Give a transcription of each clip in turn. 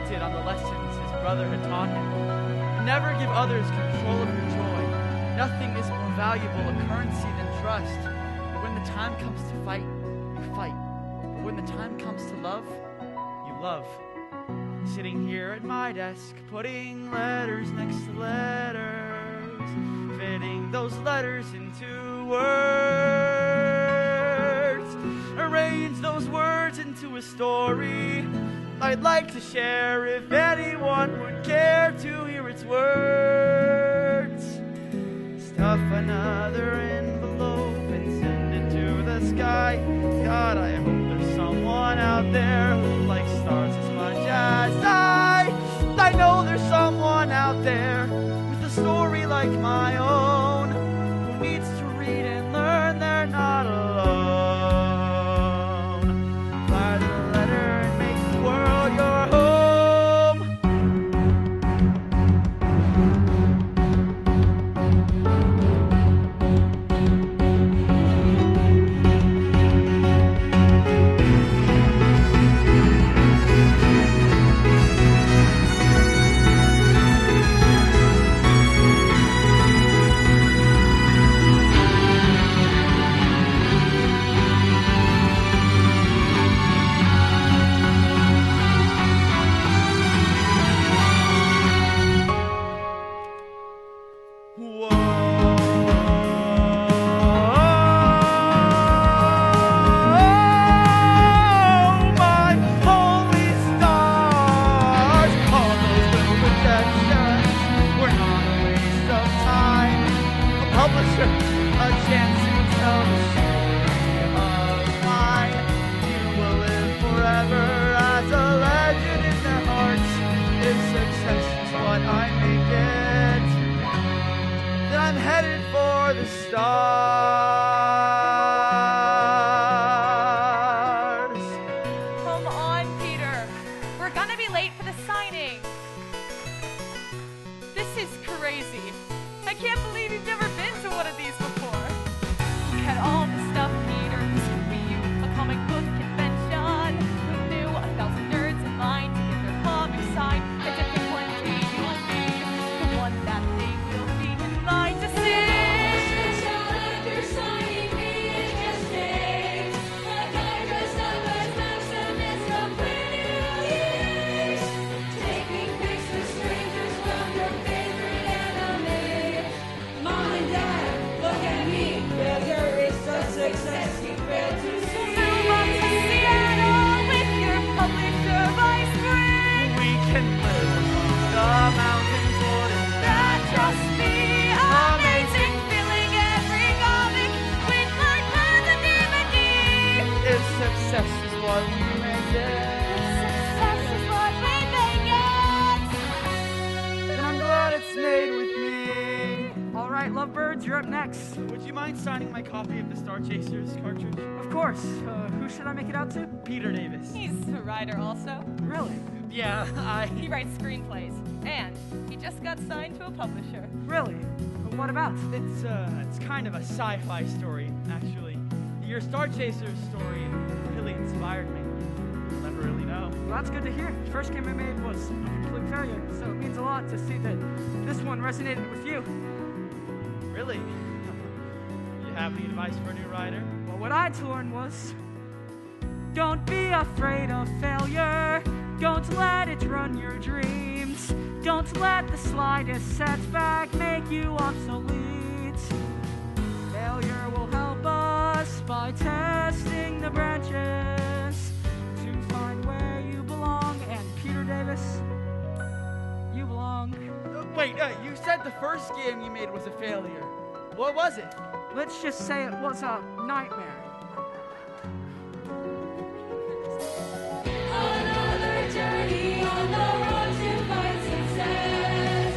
reflected on the lessons his brother had taught him. Never give others control of your joy. Nothing is more valuable a currency than trust. But when the time comes to fight, you fight. But when the time comes to love, you love. Sitting here at my desk, putting letters next to letters, fitting those letters into words, arrange those words into a story I'd like to share if anyone would care to hear its words. Stuff another envelope and send it to the sky. God, I hope there's someone out there who likes stars as much as I know there's someone out there with a story like my own who needs to read and learn they're not alone. Fire the letter and make the world your home. You're up next. Would you mind signing my copy of the Star Chasers cartridge? Of course. Who should I make it out to? Peter Davis. He's a writer also. Really? Yeah, He writes screenplays. And he just got signed to a publisher. Really? What about? It's kind of a sci-fi story, actually. Your Star Chasers story really inspired me. You'll never really know. Well, that's good to hear. The first game I made was a complete failure, so it means a lot to see that this one resonated with you. Really? You have any advice for a new writer? Well, what I'd learned was, don't be afraid of failure. Don't let it run your dreams. Don't let the slightest setback make you obsolete. Failure will help us by testing the branches to find where you belong. And Peter Davis, you belong. Wait, you said the first game you made was a failure. What was it? Let's just say it was a nightmare. Another journey on the road to find success.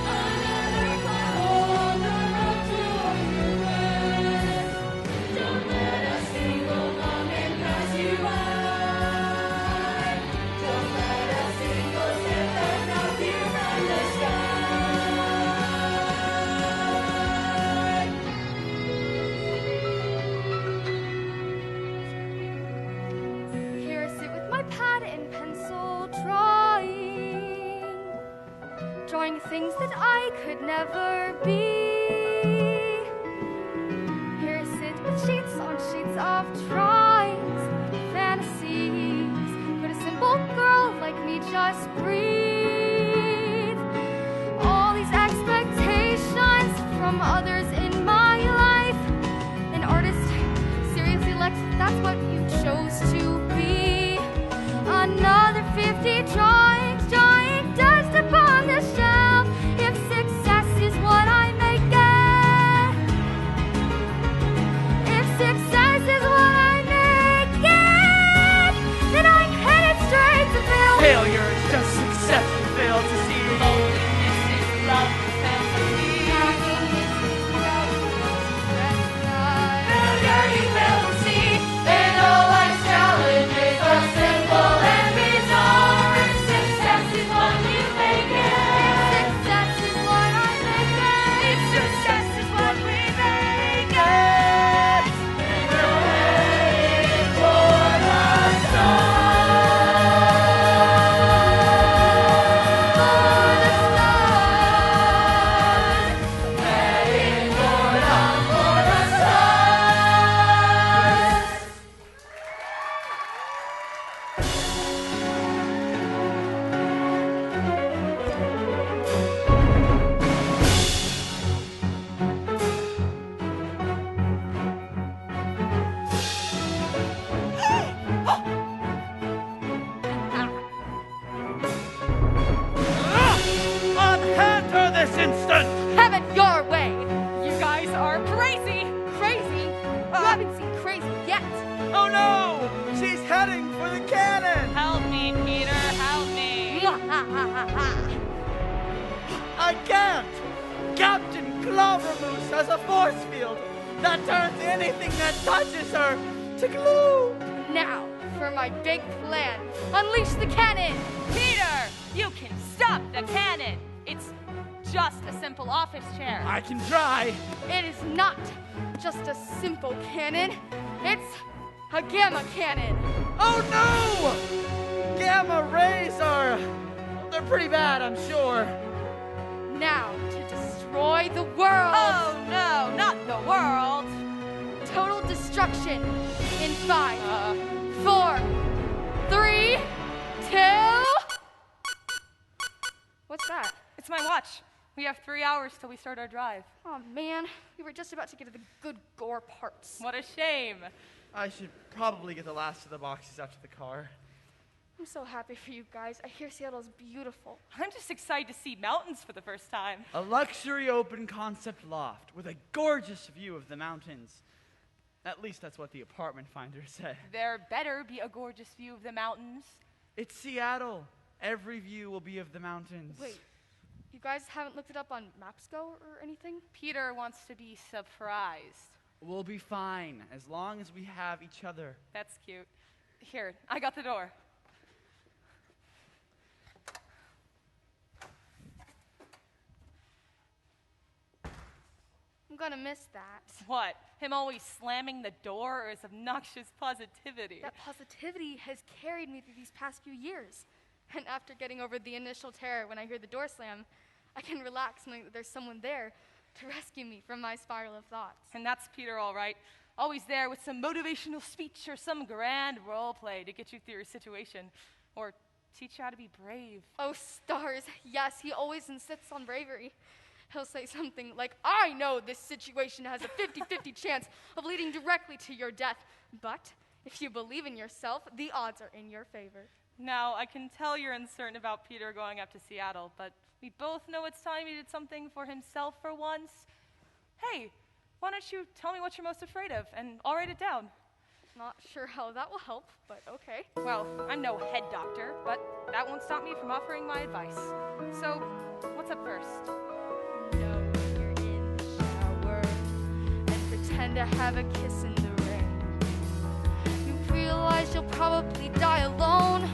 Another climb on the road towards your quest. Don't let a single moment pass you by. Don't let a single step that knocks you from the sky. drawing things that I could never be. Here I sit with sheets on sheets of drawings, fantasies. Could a simple girl like me just breathe? All these expectations from others in my life. An artist, seriously, Lex, that's what you chose to be. Another 50 drawings, drawing dust upon the shelf. If success is what I may get, if success is what I may get, then I'm headed straight to failure. Failure is just success you fail to see. Loneliness is love you fail to see. Failure you fail to see. In all life's challenges are simple and bizarre. Success is what you make it. Success is what I make it. Success is what we make it. We're heading for the stars. For the stars. Heading for the stars. Unhand her this instant! Have it your way. You guys are crazy. Crazy? You haven't seen crazy yet. Oh no! She's heading for the cannon! Help me, Peter. Help me. I can't! Captain Clovermoose has a force field that turns anything that touches her to glue! Now, for my big plan. Unleash the cannon. Peter, you can stop the cannon. It's just a simple office chair. I can try! It is not just a simple cannon. It's a gamma cannon. Oh no! Gamma rays are... they're pretty bad, I'm sure. Now, to destroy the world. Oh no, not the world. Total destruction in 5, 4, 3, 2. What's that? It's my watch. We have 3 hours till we start our drive. Oh man, we were just about to get to the good gore parts. What a shame. I should probably get the last of the boxes out to the car. I'm so happy for you guys. I hear Seattle's beautiful. I'm just excited to see mountains for the first time. A luxury open concept loft with a gorgeous view of the mountains. At least that's what the apartment finder said. There better be a gorgeous view of the mountains. It's Seattle. Every view will be of the mountains. Wait, you guys haven't looked it up on Mapsco or anything? Peter wants to be surprised. We'll be fine as long as we have each other. That's cute. Here, I got the door. I'm gonna miss that. What? Him always slamming the door or his obnoxious positivity? That positivity has carried me through these past few years. And after getting over the initial terror when I hear the door slam, I can relax knowing that there's someone there to rescue me from my spiral of thoughts. And that's Peter, all right. Always there with some motivational speech or some grand role play to get you through your situation. Or teach you how to be brave. Oh, stars. Yes, he always insists on bravery. He'll say something like, I know this situation has a 50-50 chance of leading directly to your death, but if you believe in yourself, the odds are in your favor. Now, I can tell you're uncertain about Peter going up to Seattle, but we both know it's time he did something for himself for once. Hey, why don't you tell me what you're most afraid of, and I'll write it down. Not sure how that will help, but okay. Well, I'm no head doctor, but that won't stop me from offering my advice. So, what's up first? Know you're in the shower and pretend to have a kiss in the rain. You realize you'll probably die alone,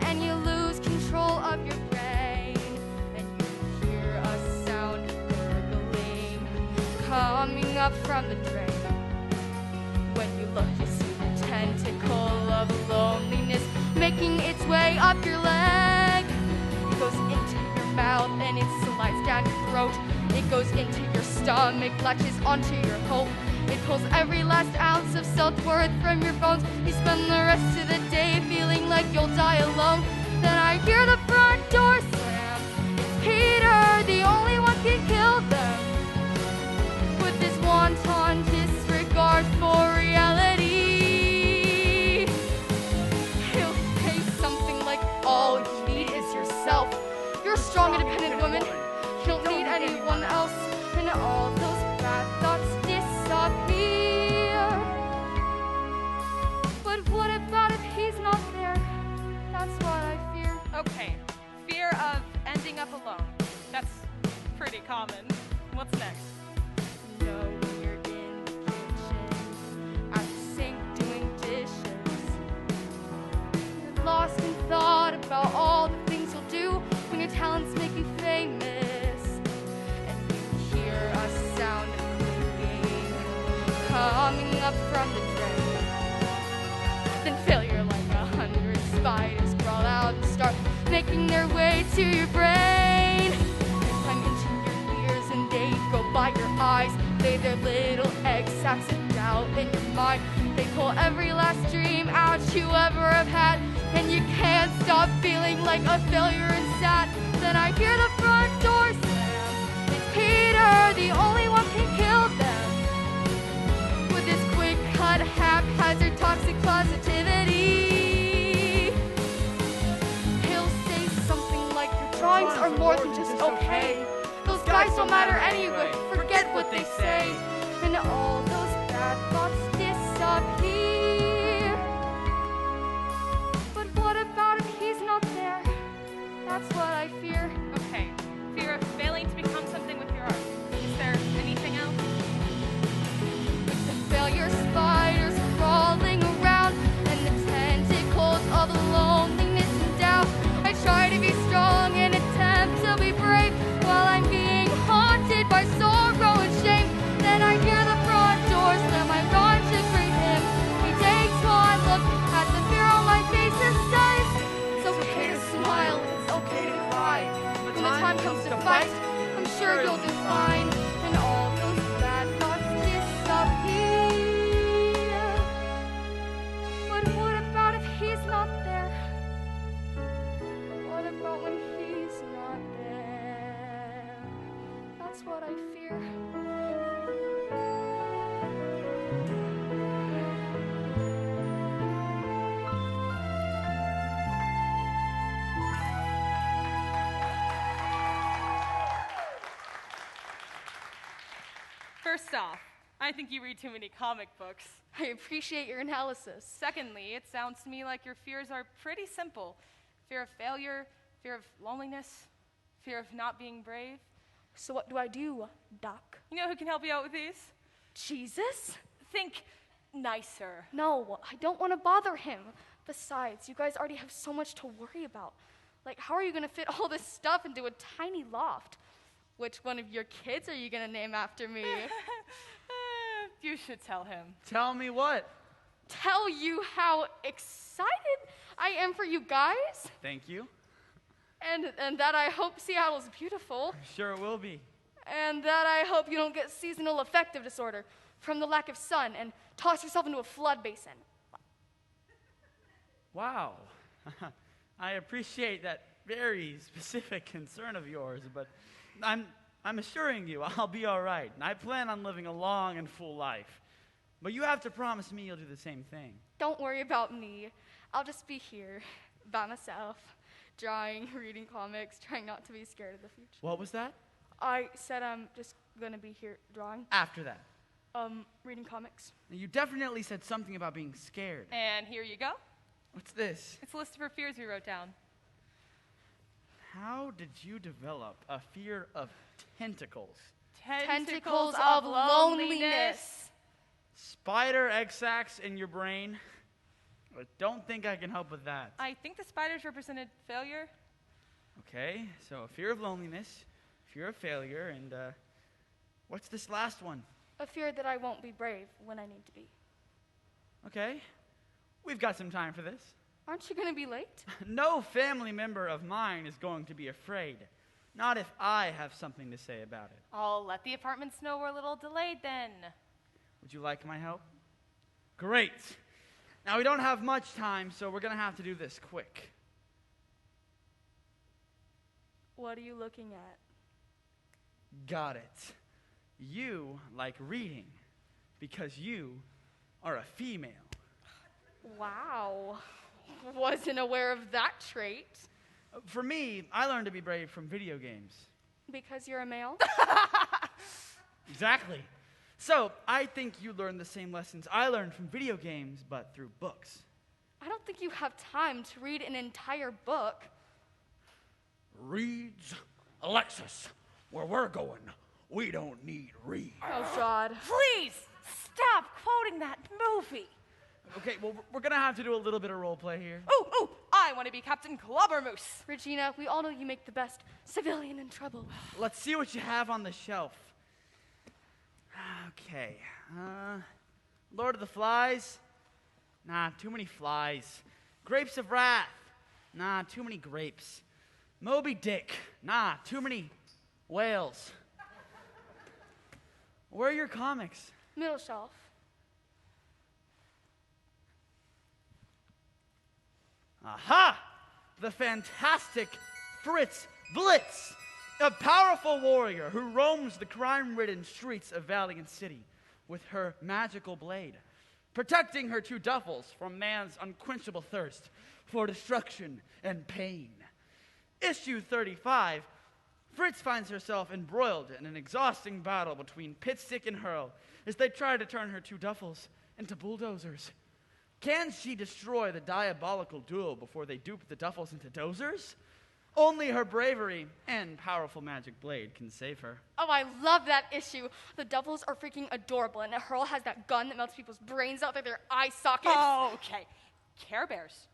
and you lose control of your brain. And you hear a sound gurgling coming up from the drain. When you look, you see the tentacle of loneliness making its way up your leg. It goes into your mouth and it's goes into your stomach, latches onto your hope. It pulls every last ounce of self-worth from your bones. You spend the rest of the day feeling like you'll die alone. Then I hear the front door slam. It's Peter, the only one can kill them. With this wanton disregard for reality, he'll say something like, all you need is yourself. You're a strong, independent woman. You don't need anyone else. And all those bad thoughts disappear. But what about if he's not there? That's what I fear. Okay, fear of ending up alone. That's pretty common. What's next? No, when you're in the kitchen, at the sink doing dishes. You're lost in thought about all the things you'll do when your talents make you famous. And you hear a sound of clicking coming up from the drain. Then failure like 100 spiders crawl out and start making their way to your brain. They climb into your ears and they go by your eyes. Lay their little egg sacs of doubt in your mind. They pull every last dream out you ever have had. And you can't stop feeling like a failure and sad. Then I hear the front door slam. It's Peter, the only one can kill them. With his quick cut, haphazard, toxic positivity, he'll say something like, your drawings are more than just okay. Those guys don't matter anyway. Forget what they say. And all those bad thoughts disappear. But what about if he's not there? That's what I fear. Okay, fear of failing to become something with your art. Is there anything else? With the failure spiders crawling around and the tentacles of loneliness and doubt, I try to be strong and attempt to be brave while I'm being haunted by sorrow and shame. Then I hear the front door slam. I run to greet him. He takes one look at the fear on my face and says, it's okay to smile, it's okay to cry. When the time comes to fight, I'm sure you'll do fine. And all those bad thoughts disappear. But what about if he's not there? What about when he's not there? That's what I fear. First off, I think you read too many comic books. I appreciate your analysis. Secondly, it sounds to me like your fears are pretty simple. Fear of failure, fear of loneliness, fear of not being brave. So what do I do, Doc? You know who can help you out with these? Jesus? Think nicer. No, I don't want to bother him. Besides, you guys already have so much to worry about. Like, how are you going to fit all this stuff into a tiny loft? Which one of your kids are you going to name after me? You should tell him. Tell me what? Tell you how excited I am for you guys. Thank you. And that I hope Seattle's beautiful. Sure it will be. And that I hope you don't get seasonal affective disorder from the lack of sun and toss yourself into a flood basin. Wow. I appreciate that very specific concern of yours, but I'm assuring you I'll be all right. And I plan on living a long and full life. But you have to promise me you'll do the same thing. Don't worry about me. I'll just be here by myself, drawing, reading comics, trying not to be scared of the future. What was that? I said I'm just going to be here drawing, After that. reading comics. You definitely said something about being scared. And here you go. What's this? It's a list of her fears we wrote down. How did you develop a fear of tentacles? Tentacles of loneliness. Spider egg sacs in your brain? I don't think I can help with that. I think the spiders represented failure. Okay, so a fear of loneliness, fear of failure, and what's this last one? A fear that I won't be brave when I need to be. Okay, we've got some time for this. Aren't you going to be late? No family member of mine is going to be afraid. Not if I have something to say about it. I'll let the apartments know we're a little delayed then. Would you like my help? Great. Now, we don't have much time, so we're going to have to do this quick. What are you looking at? Got it. You like reading because you are a female. Wow. Wasn't aware of that trait. For me, I learned to be brave from video games. Because you're a male? Exactly. So, I think you learned the same lessons I learned from video games, but through books. I don't think you have time to read an entire book. Reads, Alexis, where we're going, we don't need read. Oh, God. Please stop quoting that movie. Okay, well, we're going to have to do a little bit of role play here. Ooh, I want to be Captain Clubbermoose. Regina, we all know you make the best civilian in trouble. Let's see what you have on the shelf. Okay. Lord of the Flies? Nah, too many flies. Grapes of Wrath? Nah, too many grapes. Moby Dick? Nah, too many whales. Where are your comics? Middle shelf. Aha! The fantastic Fritz Blitz, a powerful warrior who roams the crime-ridden streets of Valiant City with her magical blade, protecting her two duffels from man's unquenchable thirst for destruction and pain. Issue 35, Fritz finds herself embroiled in an exhausting battle between Pitstick and Hurl as they try to turn her two duffels into bulldozers. Can she destroy the diabolical duo before they dupe the duffels into dozers? Only her bravery and powerful magic blade can save her. Oh, I love that issue. The Duffels are freaking adorable, and Hurl has that gun that melts people's brains out through their eye sockets. Oh, okay. Care Bears.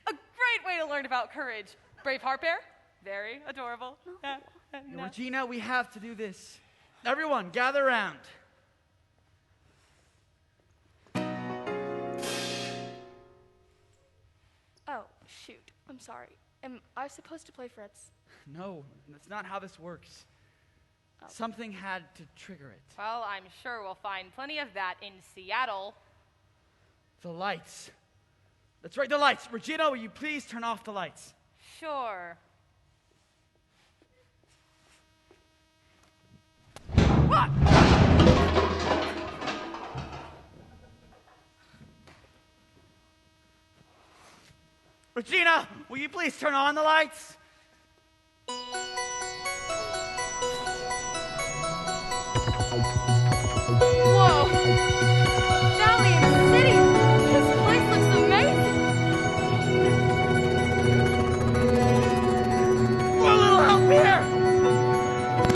A great way to learn about courage. Brave Heart Bear. Very adorable. No. Regina, we have to do this. Everyone, gather around. Oh, shoot. I'm sorry. Am I supposed to play Fritz? No, that's not how this works. Something had to trigger it. Well, I'm sure we'll find plenty of that in Seattle. The lights. That's right, the lights. Regina, will you please turn off the lights? Sure. Regina, will you please turn on the lights? Whoa! Valiant City! This place looks amazing! For a little help here!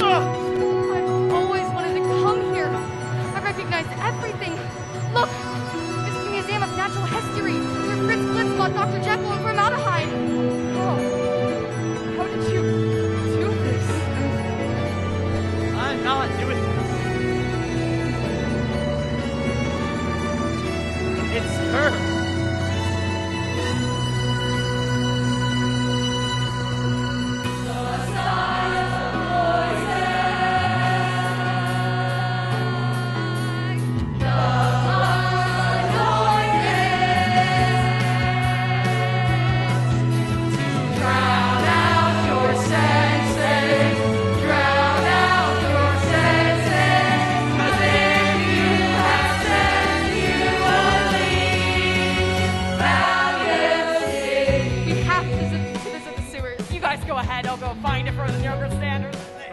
I've always wanted to come here. I recognize everything. Look! It's the Museum of Natural History, where Fritz Blitz fought Dr. Jekyll and Formaldehyde. How did you do this? I'm not doing this. It's her.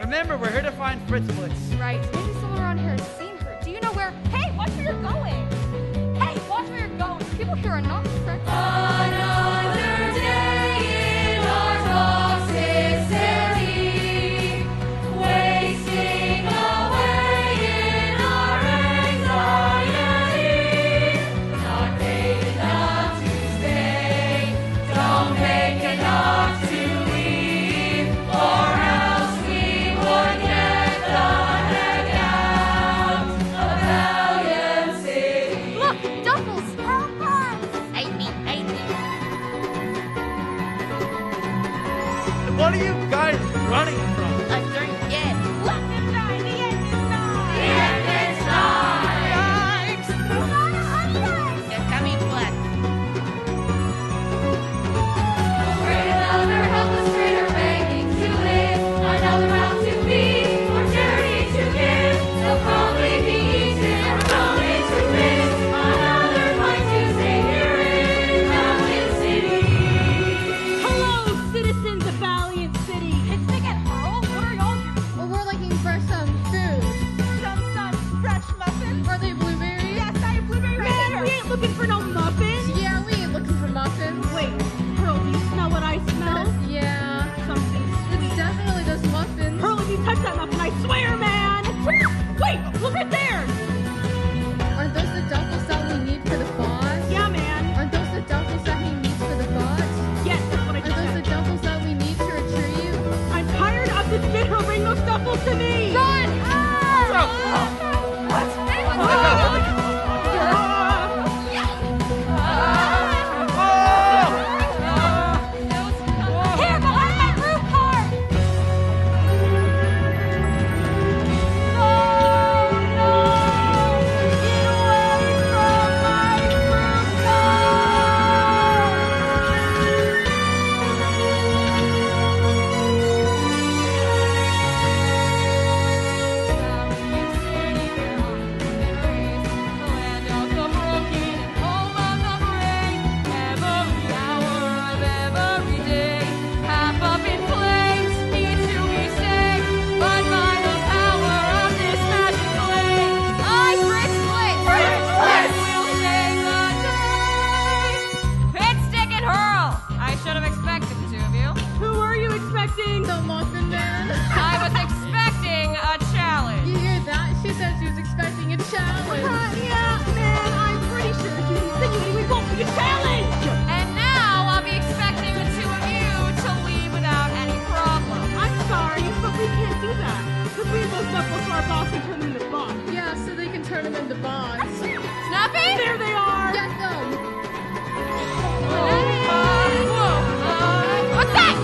Remember, we're here to find Fritz Blitz. Right. Maybe someone around here has seen her. Do you know where? Hey, watch where you're going. Hey, watch where you're going. People here are not Fritz. Another day in our toxic city, wasting away in our anxiety. Not paid enough to stay, don't make enough to leave, or else we would get the heck out of Valiant City. Look, Duffels! Hate me, hate me. hide running from? A certain yet. Let them die. The end is nigh. The end is nigh. Yikes. They're coming black. Another helpless traitor begging to live, another mouth to feed, or charity to give. They'll probably be eaten or thrown into pits. Another fight to stay here in Valiant City. Hello, citizens of Valiant City. It's Nick and Pearl. What are y'all doing? Well, we're looking for some food. Some fresh muffins? Are they blueberries? Yes, I have blueberry right Man, there. we ain't looking for no muffins. Yeah, we ain't looking for muffins. Wait, Pearl, do you smell what I smell? Yeah, Something it's definitely those muffins. Pearl, if you touch that muffin, I swear, man! Wait, look right there! Aren't those the duffels that we need for the boss? Yeah, man. Aren't those the duffels that he needs for the boss? Yes, that's what I Are just those the said. duffels that we need to retrieve? I'm tired of this bitter. Bring those duffels to me! Run! Here, behind my roof cart! I should have expected the two of you. Who are you expecting? The muffin man. I was expecting a challenge. You hear that? She said she was expecting a challenge. Yeah, man, I'm pretty sure she's insinuating we won't be a challenge! And now I'll be expecting the two of you to leave without any problem. I'm sorry, but we can't do that. Because we have those duffels to our boss and turn them into bombs. Yeah, so they can turn them into bonds. Snuffy? There they are! Get them! What's that?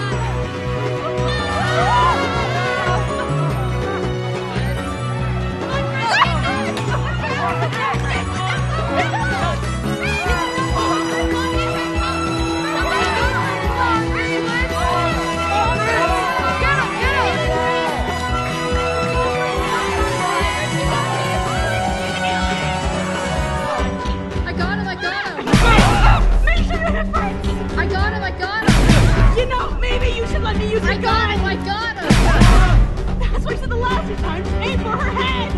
I got him, I got him! Make sure you hit Frank! I got him, I got him! You know, maybe you should let me use your I got him, gun! I got him! That's what I said the last two times. Aim for her head!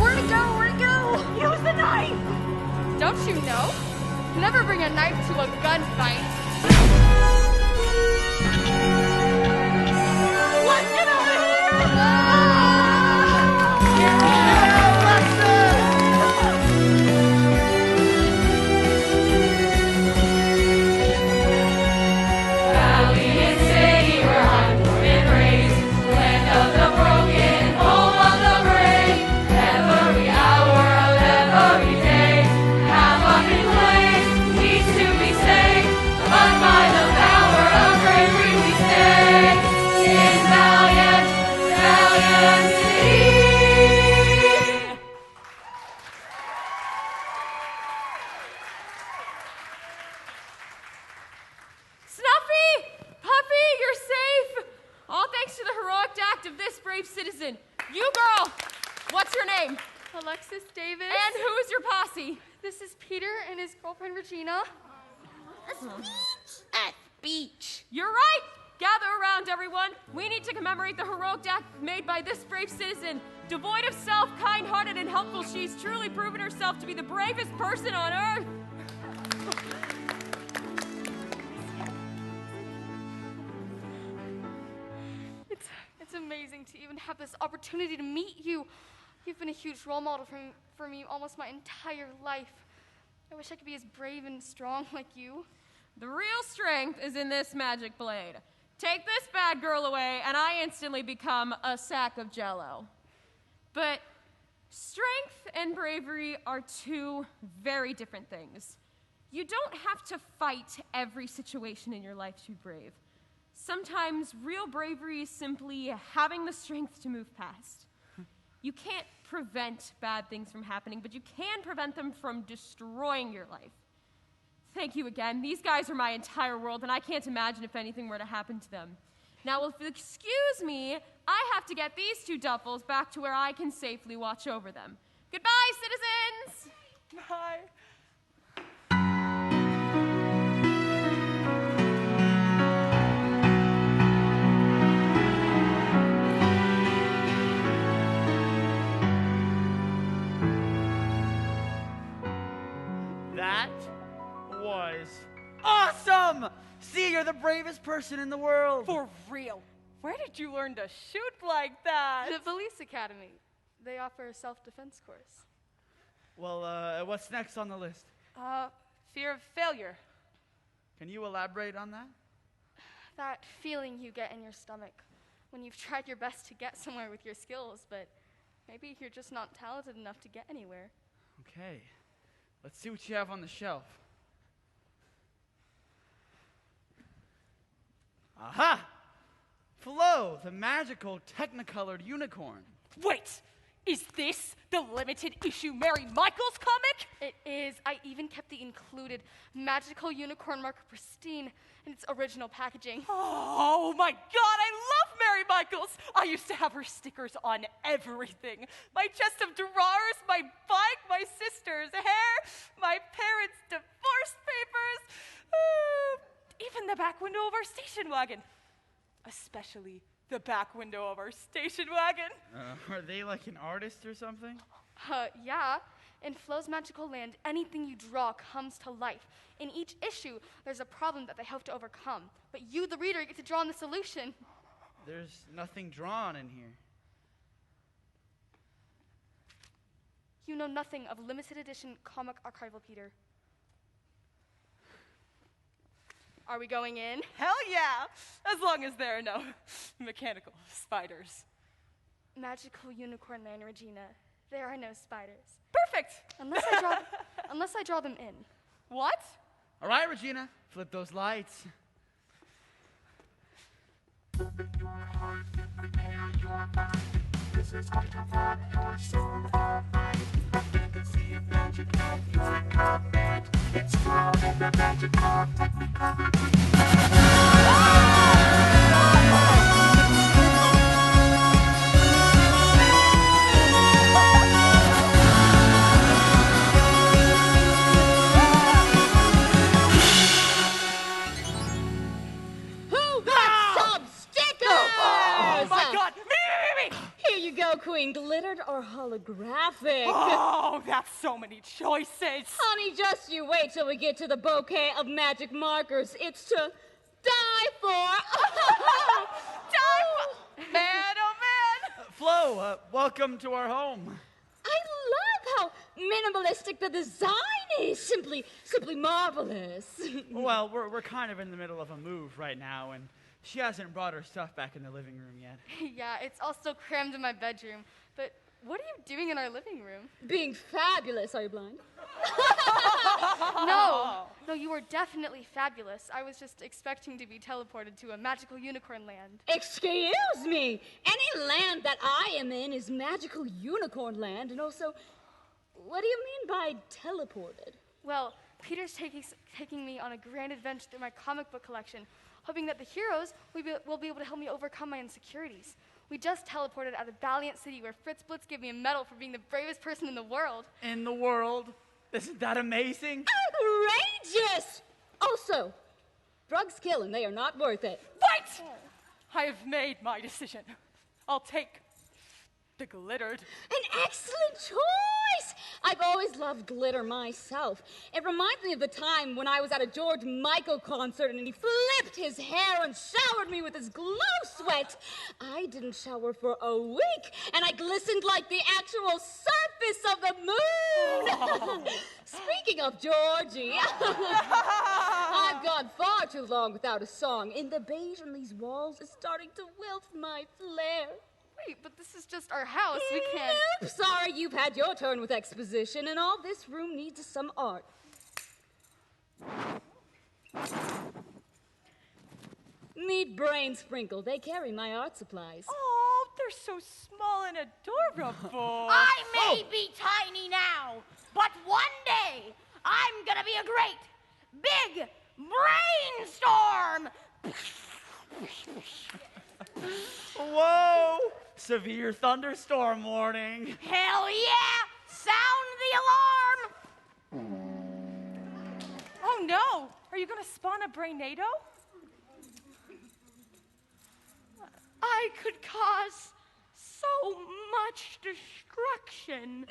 Where'd it go? Where'd it go? Use the knife! Don't you know? Never bring a knife to a gunfight. Let's get out of here! Valiant City, where I'm born and raised, land of the broken, home of the brave. Every hour of every day, havoc and blaze needs to be saved. But by the power of bravery we stay in Valiant, Valiant City. Snuffy! Puffy, you're safe! All thanks to the heroic act of this brave citizen. You girl, what's your name? Alexis Davis. And who's your posse? This is Peter and his girlfriend Regina. A speech. You're right! Gather around, everyone. We need to commemorate the heroic act made by this brave citizen. Devoid of self, kind-hearted, and helpful, she's truly proven herself to be the bravest person on earth. It's amazing to even have this opportunity to meet you. You've been a huge role model for me almost my entire life. I wish I could be as brave and strong like you. The real strength is in this magic blade. Take this bad girl away, and I instantly become a sack of jello. But strength and bravery are two very different things. You don't have to fight every situation in your life to be brave. Sometimes real bravery is simply having the strength to move past. You can't prevent bad things from happening, but you can prevent them from destroying your life. Thank you again. These guys are my entire world, and I can't imagine if anything were to happen to them. Now, if you'll excuse me, I have to get these two duffels back to where I can safely watch over them. Goodbye, citizens! Bye. That was awesome! See, you're the bravest person in the world. For real. Where did you learn to shoot like that? The Police Academy. They offer a self-defense course. Well, what's next on the list? Fear of failure. Can you elaborate on that? That feeling you get in your stomach when you've tried your best to get somewhere with your skills, but maybe you're just not talented enough to get anywhere. Okay. Let's see what you have on the shelf. Aha! Flo, the magical technicolored unicorn. Wait! Is this the limited issue Mary Michaels comic? It is. I even kept the included magical unicorn marker pristine in its original packaging. Oh my god, I love Mary Michaels! I used to have her stickers on everything. My chest of drawers, my bike, my sister's hair, my parents' divorce papers, even the back window of our station wagon. Especially the back window of our station wagon. Are they like an artist or something? Yeah. In Flo's magical land, anything you draw comes to life. In each issue, there's a problem that they hope to overcome. But you, the reader, get to draw on the solution. There's nothing drawn in here. You know nothing of limited edition comic archival, Peter. Are we going in? Hell yeah! As long as there are no mechanical spiders. Magical unicorn land, Regina. There are no spiders. Perfect! Unless I draw them in. What? All right, Regina, flip those lights. Oh my god! Me! Here you go, Queen. Glittered or holographic? Oh, that's so many choices! Honey, just you wait till we get to the bouquet of magic markers. It's to die for. Die for... Man, oh man! Flo, welcome to our home. I love how minimalistic the design is. Simply marvelous. Well, we're kind of in the middle of a move right now, and she hasn't brought her stuff back in the living room yet. Yeah, it's all still crammed in my bedroom. But what are you doing in our living room? Being fabulous. Are you blind? No, you are definitely fabulous. I was just expecting to be teleported to a magical unicorn land. Excuse me. Any land that I am in is magical unicorn land, and also, what do you mean by teleported? Well, Peter's taking me on a grand adventure through my comic book collection, hoping that the heroes will be able to help me overcome my insecurities. We just teleported out of Valiant City, where Fritz Blitz gave me a medal for being the bravest person in the world. In the world? Isn't that amazing? Outrageous! Also, drugs kill and they are not worth it. Wait! I have made my decision. I'll take the glittered. An excellent choice! I've always loved glitter myself. It reminds me of the time when I was at a George Michael concert and he flipped his hair and showered me with his glow sweat. I didn't shower for a week, and I glistened like the actual surface of the moon. Speaking of Georgie, I've gone far too long without a song. In the beige on these walls is starting to wilt my flair. Wait, but this is just our house. We can't... Nope, sorry, you've had your turn with exposition, and all this room needs is some art. Meet Brain Sprinkle. They carry my art supplies. Oh, they're so small and adorable. I may be tiny now, but one day I'm gonna be a great, big brainstorm. Whoa! Severe thunderstorm warning. Hell yeah! Sound the alarm! Oh no! Are you gonna spawn a brainado? I could cause so much destruction.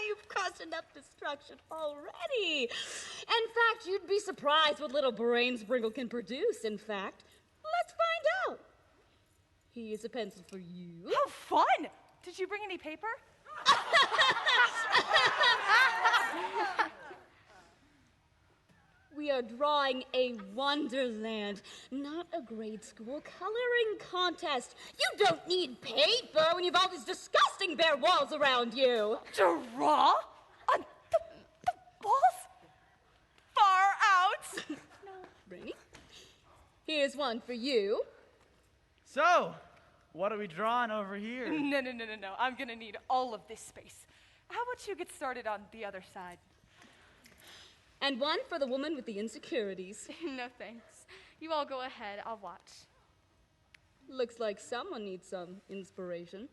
You've caused enough destruction already. In fact, you'd be surprised what little Brain Sprinkle can produce. In fact, let's find out. Here's a pencil for you. How fun! Did you bring any paper? We are drawing a wonderland, not a grade school coloring contest. You don't need paper when you've all these disgusting bare walls around you. Draw? On the balls? Far out? No, Brainy. Here's one for you. So, what are we drawing over here? No. I'm gonna need all of this space. How about you get started on the other side? And one for the woman with the insecurities. No thanks. You all go ahead. I'll watch. Looks like someone needs some inspiration.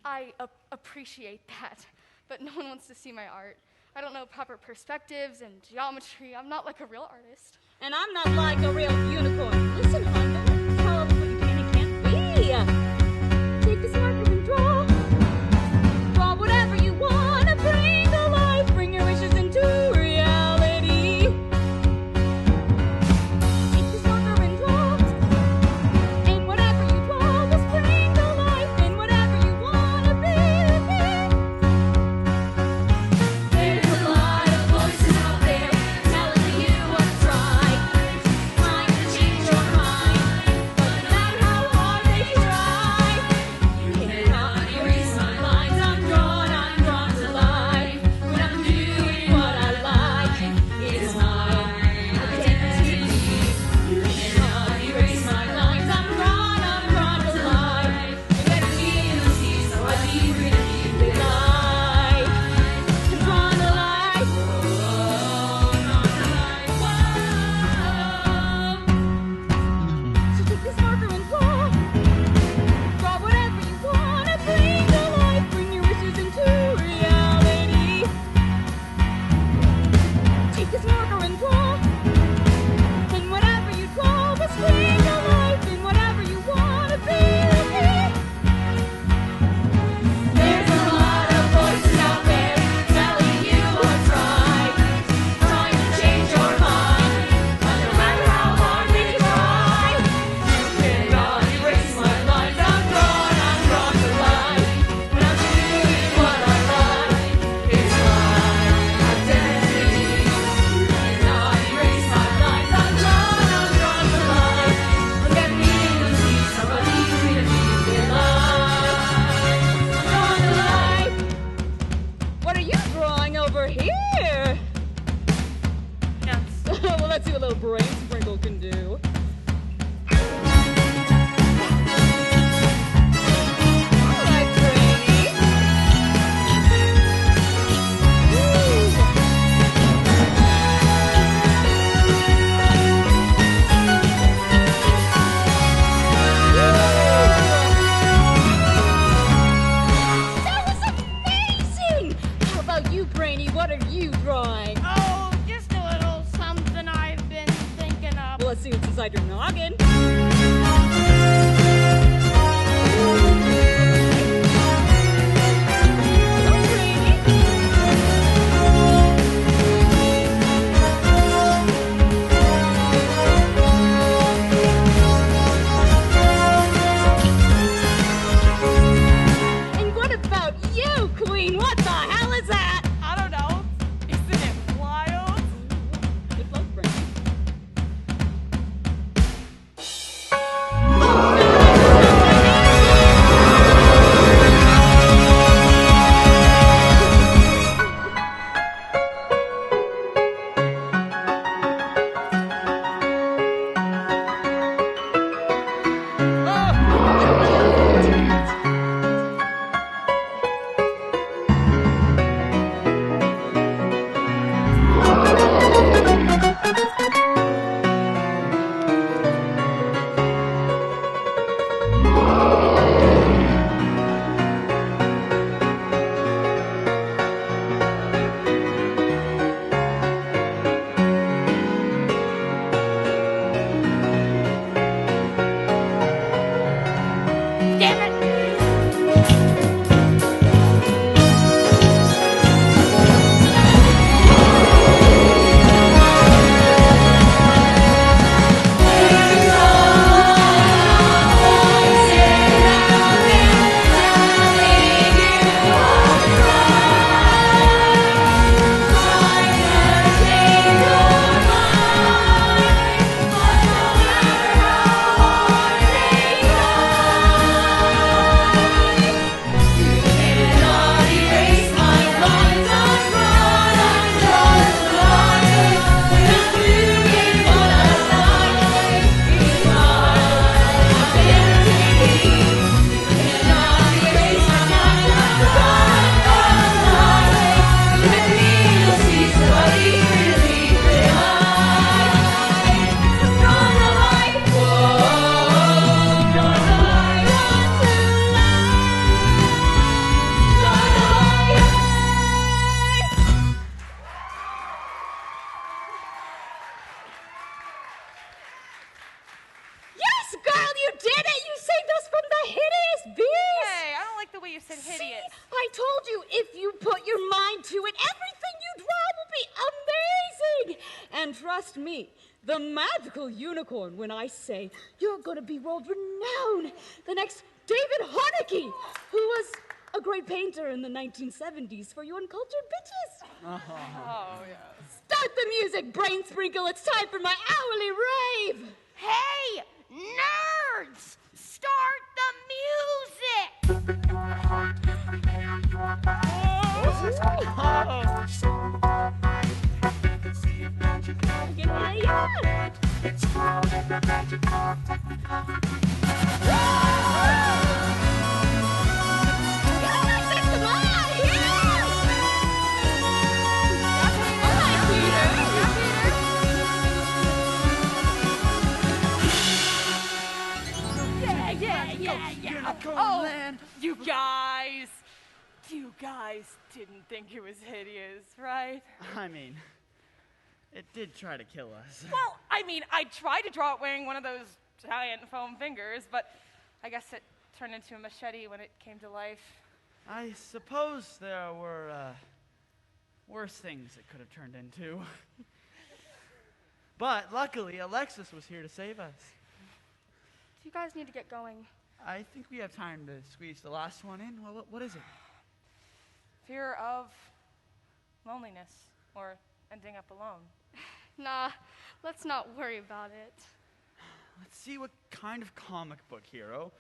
I appreciate that, but no one wants to see my art. I don't know proper perspectives and geometry. I'm not like a real artist. And I'm not like a real unicorn. Listen, hon, don't tell us what you can and can't be. Take this marker and draw. Draw whatever you want to bring to life. Bring your wishes into reality. Take this marker and draw. And whatever you draw will spring to life. And whatever you want to be. There's a lot of voices out there telling you what's right. Trying to change your mind. But no matter how hard they try, you cannot erase my lines. I'm drawn to life. When I'm doing what I like, it's my identity. You cannot erase my lines. I'm drawn to life. Let me see so I be free to be life. I'm drawn to life. So take this marker and draw. Draw whatever you want to bring to life. Bring your wishes into reality. Take this marker and draw. And whatever you draw will spring to life. And whatever you want to be. There's a lot of voices out there telling you what's right. Trying to change your mind. But no matter how hard they try, you cannot erase my lines. I'm drawn to life. When I'm doing what I like, it's my identity. You cannot erase my lines. I'm drawn to life. Look at me and see somebody free to be alive. I'm drawn to life. What are you drawing over here? Well, let's see what little Brain Sprinkle can do. All right, Brainy. That was amazing! How about you, Brainy? What are you drawing? Oh, just a little something I've been thinking of. Well, let's see what's inside your noggin. Hello, Brainy. And what about you, Queen? What the hell is that? I don't know. Isn't it wild? Good luck, Brainy. did it! You saved us from the hideous beast! Hey, I don't like the way you said hideous. See, I told you, if you put your mind to it, everything you draw will be amazing! And trust me, the magical unicorn, when I say you're gonna be world renowned, the next David Haneke, who was a great painter in the 1970s for you uncultured bitches. Oh, yes. Start the music, Brain Sprinkle. It's time for my hourly rave. Hey, nerds! Start the Oh, you guys didn't think it was hideous, right? I mean, it did try to kill us. Well, I mean, I tried to draw it wearing one of those giant foam fingers, but I guess it turned into a machete when it came to life. I suppose there were worse things it could have turned into. But luckily, Alexis was here to save us. You guys need to get going. I think we have time to squeeze the last one in. Well, what is it? Fear of loneliness or ending up alone. Nah, let's not worry about it. Let's see what kind of comic book hero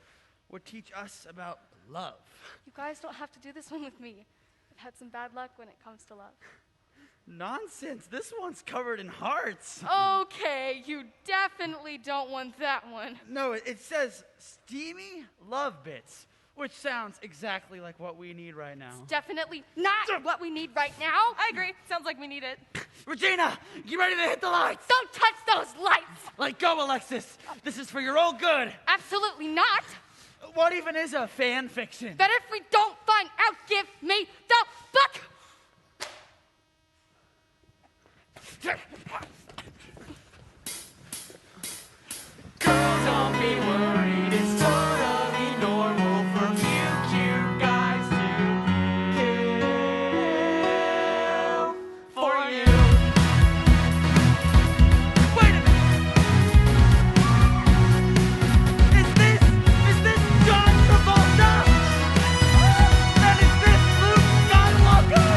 would teach us about love. You guys don't have to do this one with me. I've had some bad luck when it comes to love. Nonsense. This one's covered in hearts. Okay, you definitely don't want that one. No, it says steamy love bits, which sounds exactly like what we need right now. Definitely not what we need right now. I agree. Sounds like we need it. Regina, you ready to hit the lights? Don't touch those lights! Let go, Alexis. This is for your own good. Absolutely not. What even is a fan fiction? Better if we don't find out. Give me the book! Girls, don't be worried, it's totally normal for you cute guys to kill for you. Wait a minute. Is this John Travolta? And is this Luke Skywalker?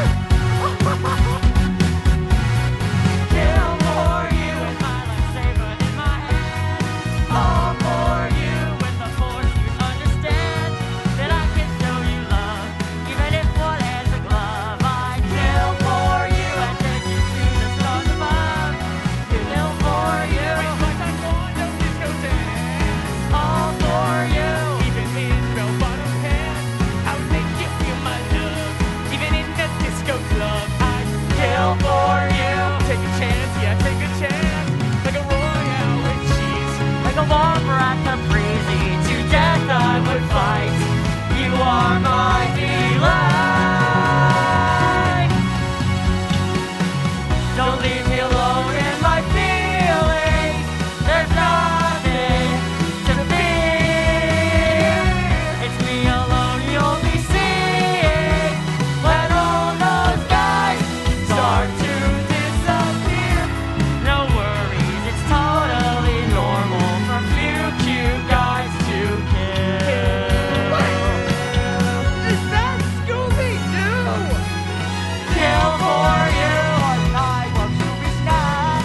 Kill for you with my lightsaber in my hand. All for you with the force you understand. That I can show you love, even if one has a glove. I kill for you and take you to the stars above. Kill for you. All for you. Even in bell-bottom pants, I would make you feel my love. Even in the disco club, I'd kill for you. Take a chance, yeah, take a chance. Like a royale with cheese, like a Wombat Caprese. To death I would fight. You are my delight. Don't leave me alone in my feelings. There's nothing to fear. It's me alone you'll be seeing when all those guys start to disappear. No worries, it's totally normal for few cute guys to kill. Is that Scooby-Doo? Kill for you, or I will Scooby Snack.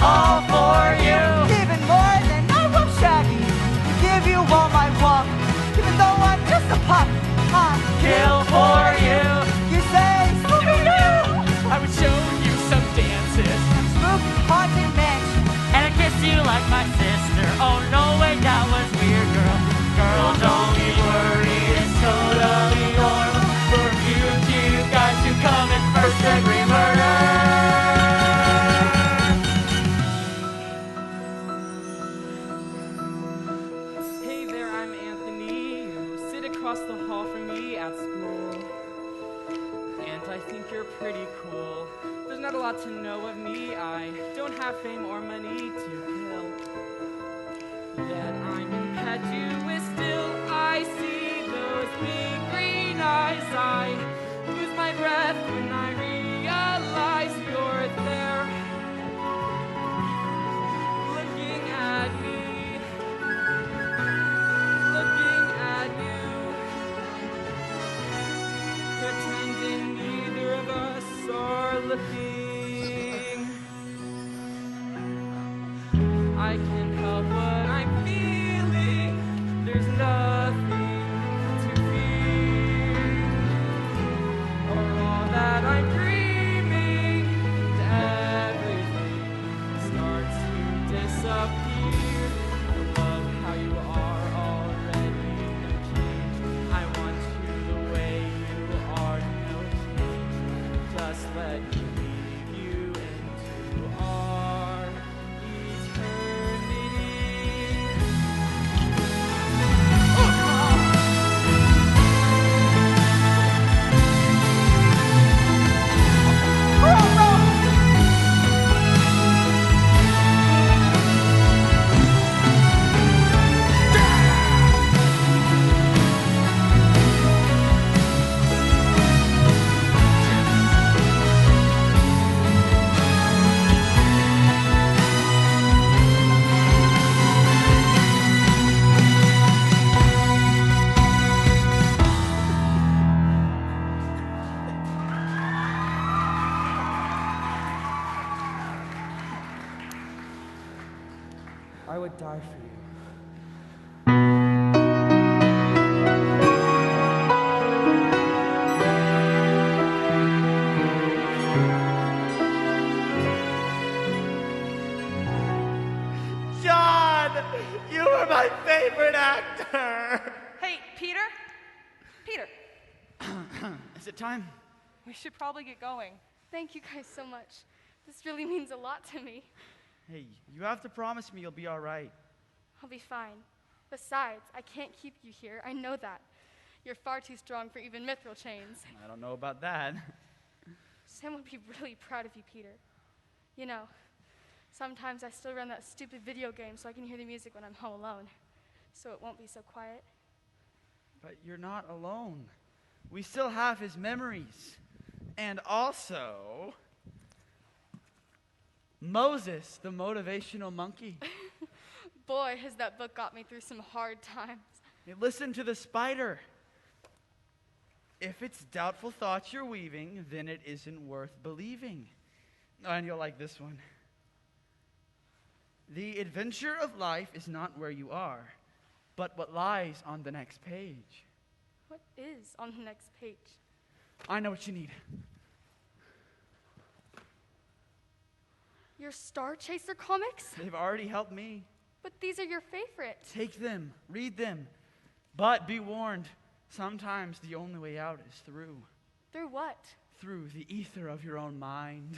All for you, Even more than I will Shaggy. Give you all my walk, even though I'm just a pup. kill for you. You say Scooby-Doo, I would show you some dances spook haunted mansion. and I kiss you like my sister. Oh no, wait, that was weird, girl. Girl, don't be worried, it's totally normal for you cute guys to commit first-degree murder. Hey there, I'm Anthony. You sit across the hall from me at school. And I think you're pretty cool. There's not a lot to know of me. I don't have fame or money to kill. Yet I'm in at you is still I see those big green eyes. I lose my breath when I realize you're there, looking at me, looking at you, pretending neither of us are looking. I can't help what I'm feeling. There's nothing to fear, or all that I'm dreaming, and everything starts to disappear. I love how you are already changed. I want you the way you are, no change. Just let me lead you into our eternity. I would die for you. John, you were my favorite actor. Hey, Peter? Peter, Is it time? we should probably get going. Thank you guys so much. This really means a lot to me. Hey, you have to promise me you'll be all right. I'll be fine. Besides, I can't keep you here. I know that. You're far too strong for even mithril chains. I don't know about that. Sam would be really proud of you, Peter. You know, sometimes I still run that stupid video game so I can hear the music when I'm home alone, so it won't be so quiet. But you're not alone. We still have his memories. And also, Moses, the motivational monkey. Boy, has that book got me through some hard times. Hey, listen to the spider. If it's doubtful thoughts you're weaving, then it isn't worth believing. Oh, and you'll like this one. The adventure of life is not where you are, but what lies on the next page. What is on the next page? I know what you need. Your Star Chaser comics? They've already helped me. But these are your favorite. Take them, read them. But be warned, sometimes the only way out is through. Through what? Through the ether of your own mind.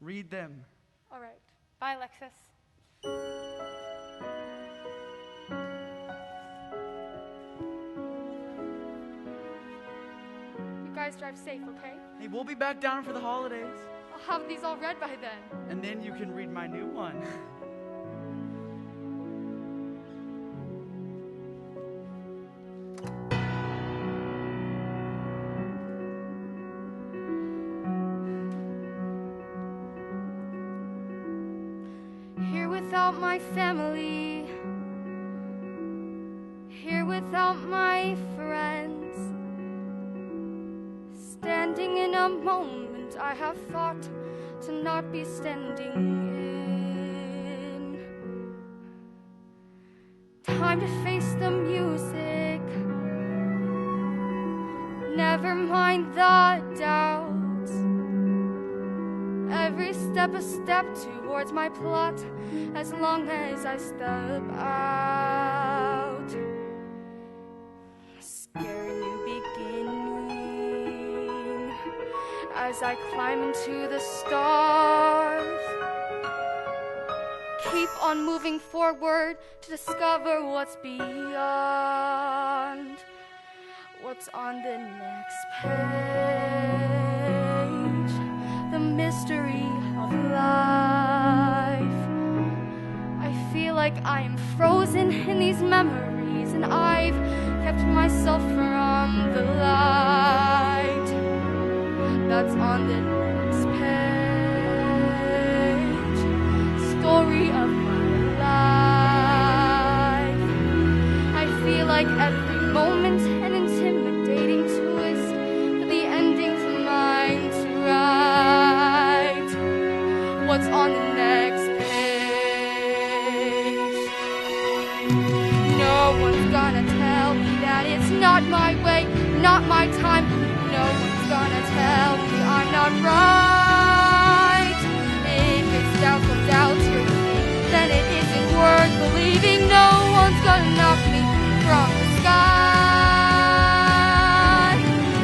Read them. All right. Bye, Alexis. You guys drive safe, okay? Hey, we'll be back down for the holidays. I'll have these all read by then. And then you can read my new one. Here without my family, here without my friends, standing in a moment I have fought to not be standing in. Time to face the music, never mind the doubts. Every step a step towards my plot, as long as I step out. A scary new beginning as I climb into the stars. Keep on moving forward to discover what's beyond. What's on the next page? The mystery of life. I feel like like I am frozen in these memories, and I've kept myself from the light that's on the next page. Story of my life. I feel like every moment an intimidating twist, but the ending's mine to write. What's on the next page? No one's gonna tell me that it's not my way, not my time. No one's gonna tell me I'm not right. If it's doubtful doubts you're leaving, then it isn't worth believing. No one's gonna knock me from the sky.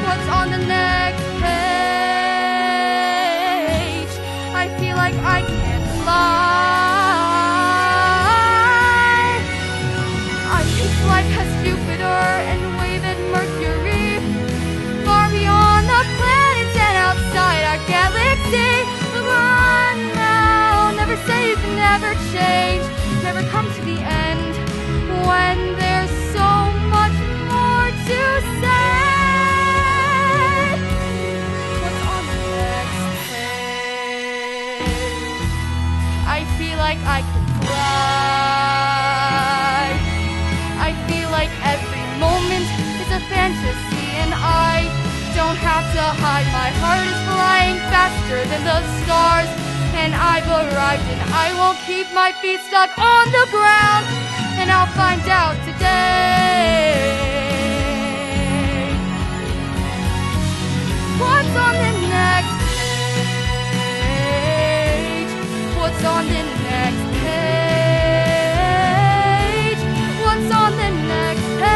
What's on the next page? I feel like I can't fly. I think life has Jupiter and wave at Mercury, far beyond the planets and outside our galaxy. Run now, never say you can never change, never come to the end when there's so much more to say. What's on the next page? I feel like I can fly. I feel like every moment is a fantasy, and I don't have to hide. My heart is flying faster than the stars, and I've arrived, and I won't keep my feet stuck on the ground, and I'll find out today. What's on the next page? What's on the next page? What's on the next page?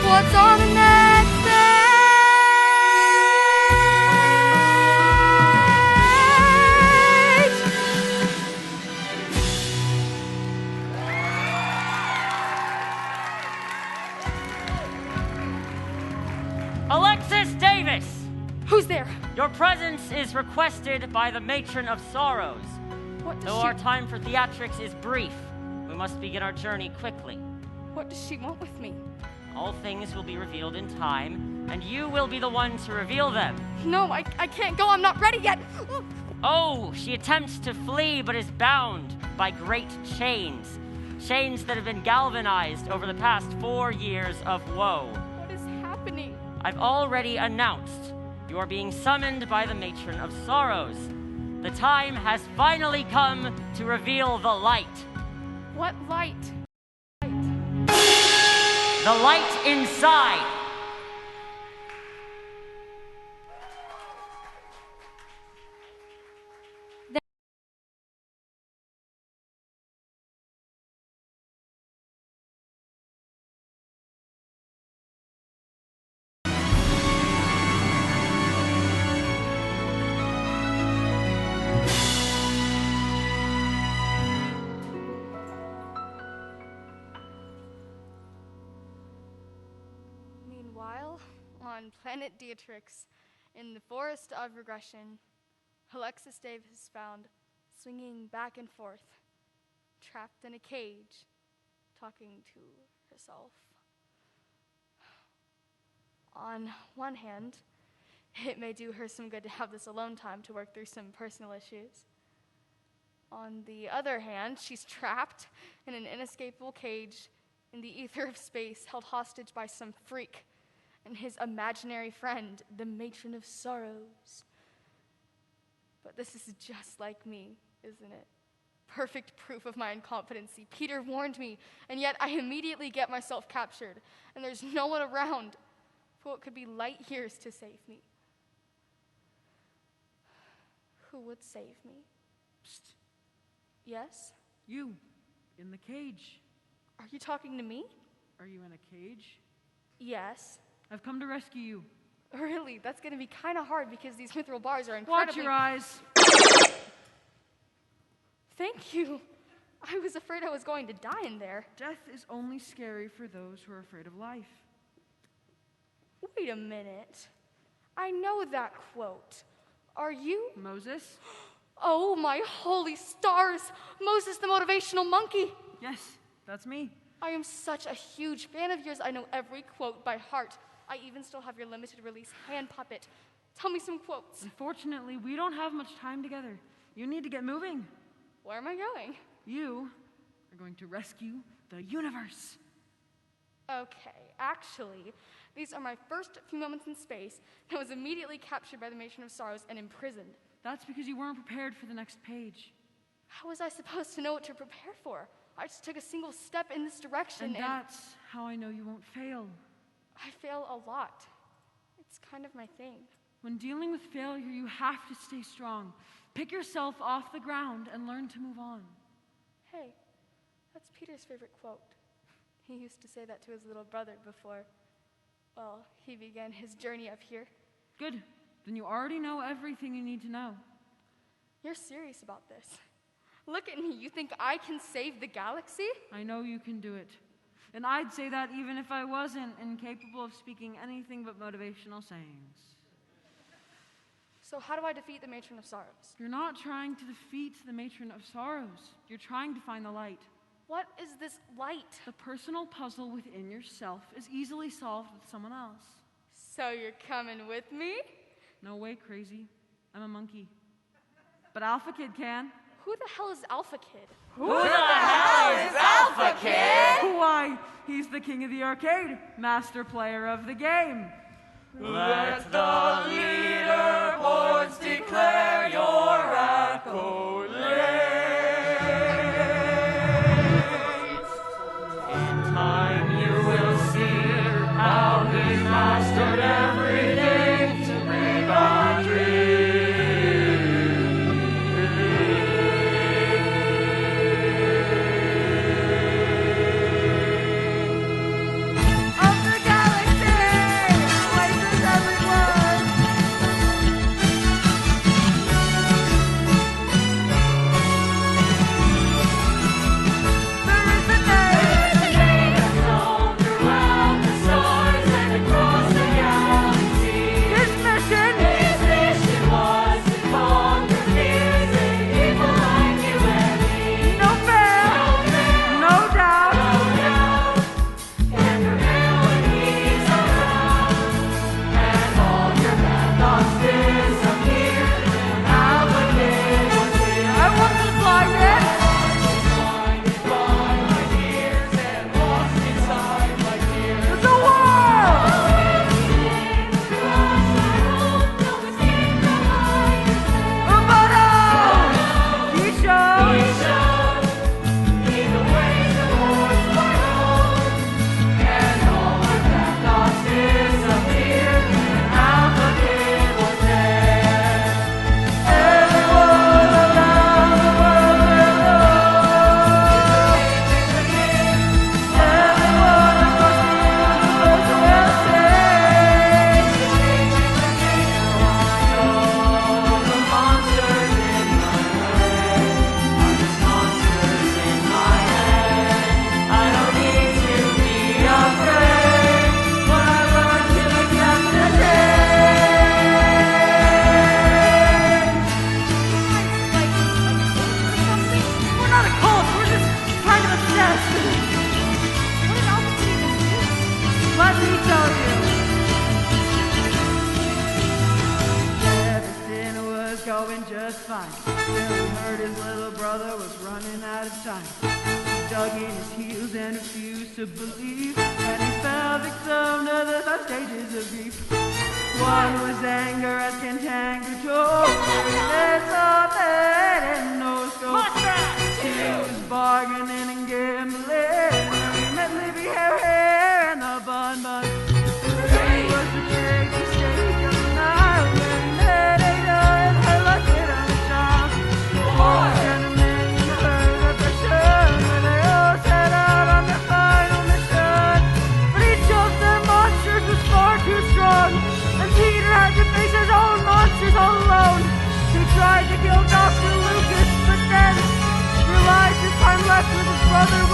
What's on the next page? Alexis Davis! Who's there? Your presence is requested by the matron of sorrows. What does Though she... our time for theatrics is brief, we must begin our journey quickly. What does she want with me? All things will be revealed in time, and you will be the one to reveal them. No, I can't go. I'm not ready yet. Oh, she attempts to flee, but is bound by great chains. Chains that have been galvanized over the past 4 years of woe. What is happening? I've already announced you are being summoned by the matron of sorrows. The time has finally come to reveal the light. What light? The light inside. Meanwhile, on planet Beatrix, in the forest of regression, Alexis Davis is found swinging back and forth, trapped in a cage, talking to herself. On one hand, it may do her some good to have this alone time to work through some personal issues. On the other hand, she's trapped in an inescapable cage in the ether of space, held hostage by some freak and his imaginary friend, the matron of sorrows. But this is just like me, isn't it? Perfect proof of my incompetency. Peter warned me, and yet I immediately get myself captured, and there's no one around for what could be light years to save me. Who would save me? Psst. Yes? You, in the cage. Are you talking to me? Are you in a cage? Yes. I've come to rescue you. Really? That's going to be kind of hard because these mithril bars are incredibly... Watch your eyes. Thank you. I was afraid I was going to die in there. Death is only scary for those who are afraid of life. Wait a minute. I know that quote. Are you? Moses? Oh, my holy stars! Moses the motivational monkey! Yes, that's me. I am such a huge fan of yours. I know every quote by heart. I even still have your limited release hand puppet. Tell me some quotes. Unfortunately, we don't have much time together. You need to get moving. Where am I going? You are going to rescue the universe. Okay, actually, these are my first few moments in space, and I was immediately captured by the Matron of Sorrows and imprisoned. That's because you weren't prepared for the next page. How was I supposed to know what to prepare for? I just took a single step in this direction, And that's how I know you won't fail. I fail a lot. It's kind of my thing. When dealing with failure, you have to stay strong. Pick yourself off the ground and learn to move on. Hey, that's Peter's favorite quote. He used to say that to his little brother before, well, he began his journey up here. Good. Then you already know everything you need to know. You're serious about this. Look at me. You think I can save the galaxy? I know you can do it. And I'd say that even if I wasn't incapable of speaking anything but motivational sayings. So how do I defeat the Matron of Sorrows? You're not trying to defeat the Matron of Sorrows. You're trying to find the light. What is this light? The personal puzzle within yourself is easily solved with someone else. So you're coming with me? No way, crazy. I'm a monkey. But Alpha Kid can. Who the hell is Alpha Kid? Who the hell is Alpha Kid? Why, he's the king of the arcade, master player of the game. Let the leaderboards declare your accolades. In time you will see how he mastered everything to bring our dreams. Never give others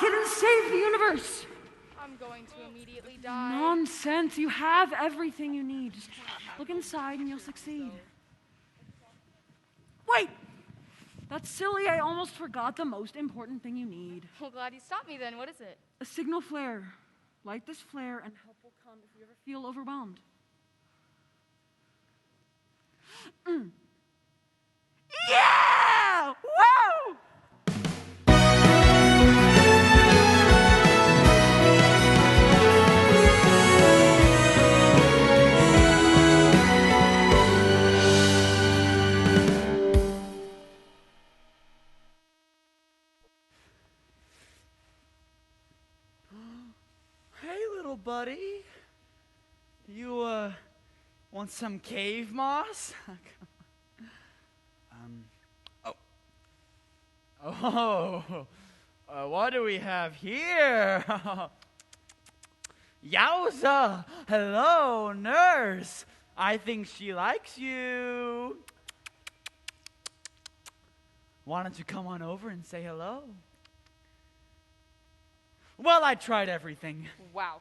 kid, and save the universe. I'm going to immediately die. Nonsense. You have everything you need. Just look inside and you'll succeed. Wait! That's silly. I almost forgot the most important thing you need. Well, glad you stopped me then. What is it? A signal flare. Light this flare and help will come if you ever feel overwhelmed. Yeah! Woo! Hey, little buddy. You, want some cave moss? What do we have here? Yowza! Hello, nurse. I think she likes you. Why don't you come on over and say hello? Well, I tried everything. Wow.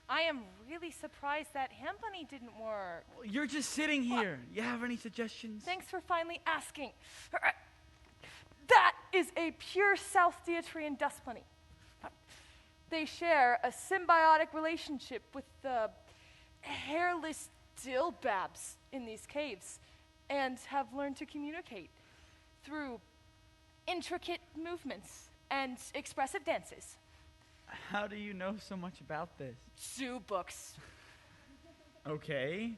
I am really surprised that hand bunny didn't work. You're just sitting here. You have any suggestions? Thanks for finally asking. That is a pure South Deatrian dust bunny. They share a symbiotic relationship with the hairless dillbabs in these caves and have learned to communicate through intricate movements and expressive dances. How do you know so much about this? Zoo books. Okay.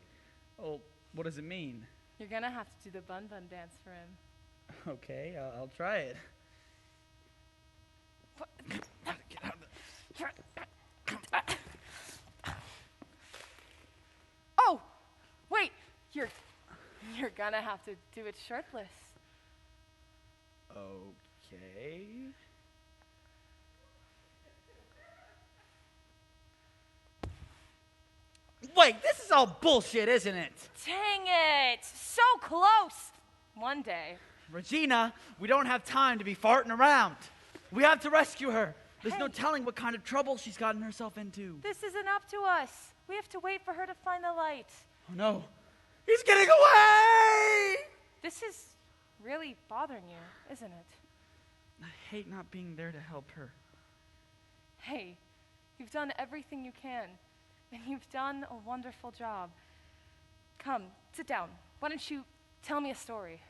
Well, what does it mean? You're gonna have to do the bun bun dance for him. Okay, I'll try it. Oh, wait, you're gonna have to do it shirtless. Okay. Wait, this is all bullshit, isn't it? Dang it, so close. One day. Regina, we don't have time to be farting around. We have to rescue her. There's no telling what kind of trouble she's gotten herself into. This isn't up to us. We have to wait for her to find the light. Oh no, he's getting away! This is really bothering you, isn't it? I hate not being there to help her. Hey, you've done everything you can, and you've done a wonderful job. Come, sit down. Why don't you tell me a story?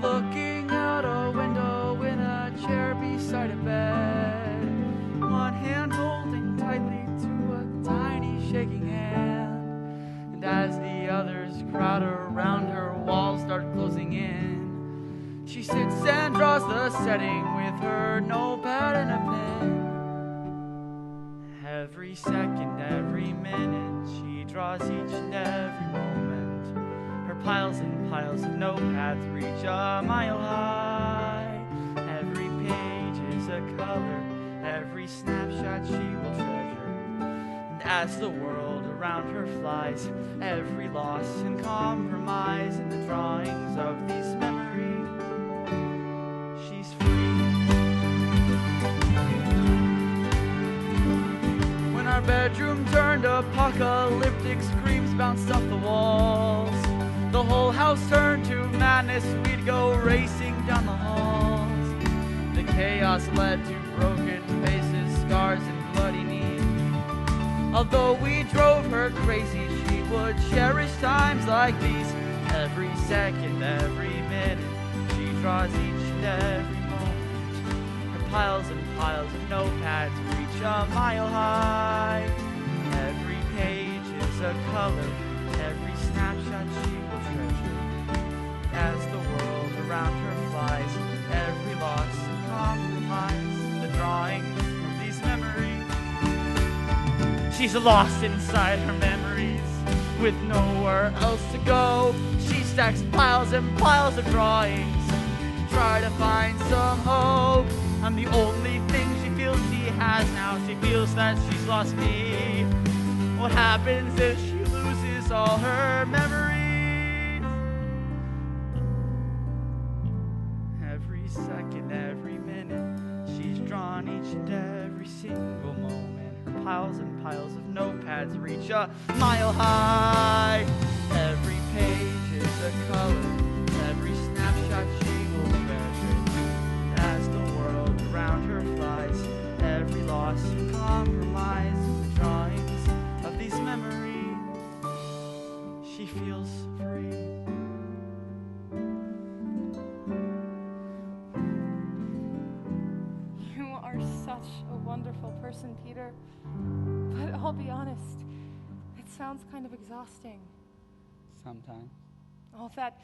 Looking out a window in a chair beside a bed, one hand holding tightly to a tiny shaking hand, and as the others crowd around her, walls start closing in, she sits and draws the setting with her notepad and a pen. Every second, every minute, she draws each and every moment. Her piles and piles of notepads reach a mile high. Every page is a color, every snapshot she will treasure. And as the world around her flies, every loss and compromise in the drawings of these memories, she's free. When our bedroom turned apocalyptic, screams bounced off the walls. The whole house turned to madness, we'd go racing down the halls. The chaos led to broken faces, scars, and bloody knees. Although we drove her crazy, she would cherish times like these. Every second, every minute, she draws each and every moment. Her piles and piles of notepads reach a mile high. Every page is a color, every snapshot she will treasure. As the world around her flies, every loss and compromise, the drawings of these memories. She's lost inside her memories, with nowhere else to go. She stacks piles and piles of drawings to try to find some hope. I'm the only thing she feels feels she has now. She feels that she's lost me. What happens if she loses all her memories? Every second, every minute, she's drawn each and every single moment. Her piles and piles of notepads reach a mile high. Every page is a color, every snapshot she will treasure. And as the world around her flies, every loss and compromise, the drawings of these memories, she feels free. You are such a wonderful person, Peter. But I'll be honest, it sounds kind of exhausting. Sometimes. All that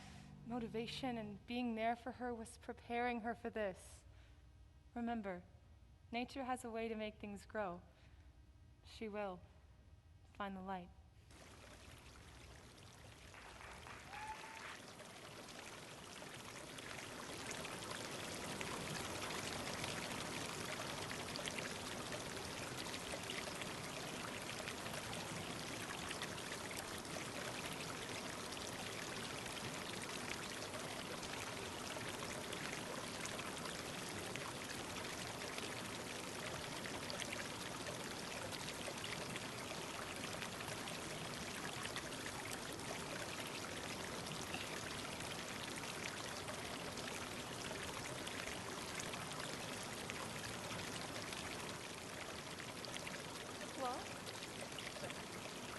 motivation and being there for her was preparing her for this. Remember, nature has a way to make things grow. She will find the light.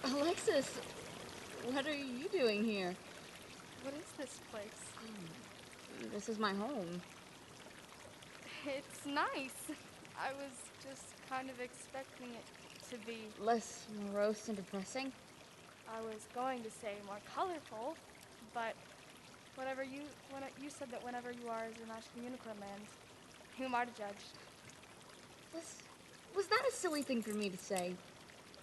Alexis, what are you doing here? What is this place? This is my home. It's nice. I was just kind of expecting it to be... Less morose and depressing? I was going to say more colorful, but when you said that whenever you are as a magical unicorn land, who am I to judge? Was that a silly thing for me to say?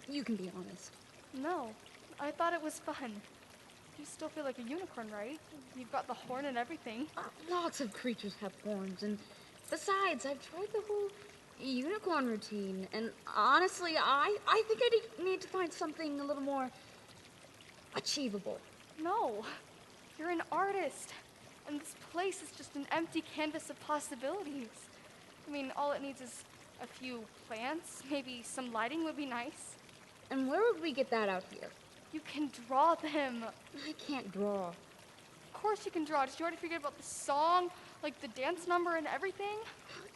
You can be honest. No, I thought it was fun. You still feel like a unicorn, right? You've got the horn and everything. Lots of creatures have horns, and besides, I've tried the whole unicorn routine, and honestly, I think I need to find something a little more achievable. No, you're an artist, and this place is just an empty canvas of possibilities. I mean, all it needs is a few plants, maybe some lighting would be nice. And where would we get that out here? You can draw them. I can't draw. Of course you can draw. Did you already forget about the song, like the dance number and everything?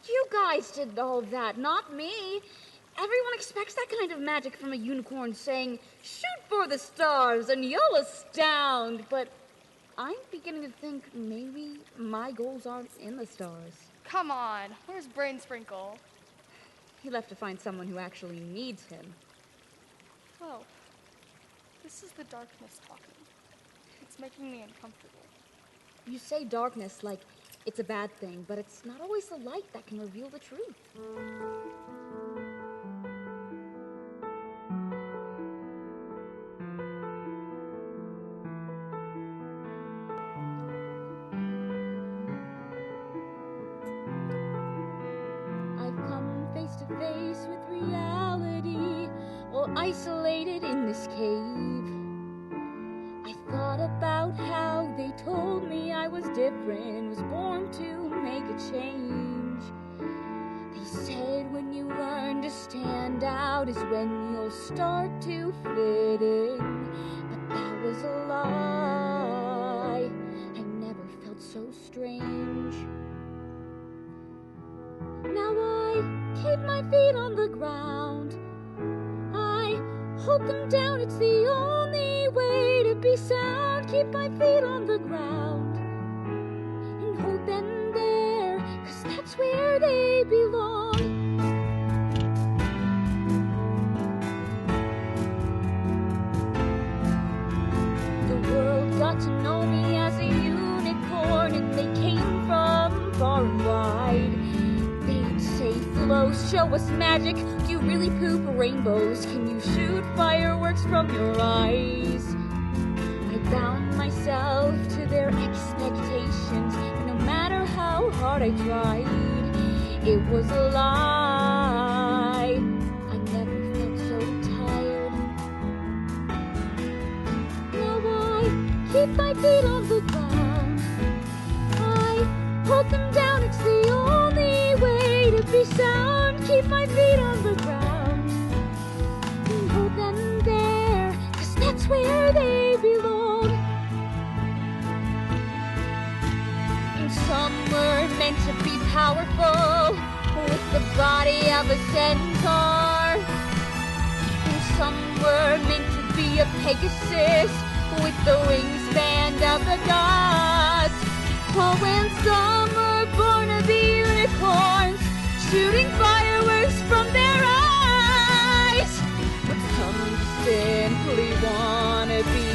You guys did all that, not me. Everyone expects that kind of magic from a unicorn saying, "Shoot for the stars and you'll astound." But I'm beginning to think maybe my goals aren't in the stars. Come on, where's Brain Sprinkle? He left to find someone who actually needs him. Oh, this is the darkness talking. It's making me uncomfortable. You say darkness like it's a bad thing, but it's not always the light that can reveal the truth. I've come face to face with reality, while isolated in this cave. I thought about how they told me I was different, was born to make a change. They said when you learn to stand out is when you'll start to fit in. But that was a lie. I never felt so strange. Now I keep my feet on the ground. I hold them down, it's the only way to be sound. Keep my feet on the ground and hold them there, 'cause that's where they belong. The world got to know me as a unicorn, and they came from far and wide. They'd say, "Flo, show us magic. Do you really poop rainbows? Can you shoot fireworks from your eyes?" I bound myself to their expectations, and no matter how hard I tried, it was a lie. keep my feet on the ground. I hold them down, it's the only way to be sound. Keep my feet on the ground and hold them there, 'cause that's where they belong. And some were meant to be powerful with the body of a centaur. And some were meant to be a Pegasus with the wingspan of the gods. Oh, and some were born to be unicorns, shooting fireworks from their eyes. But some simply want to be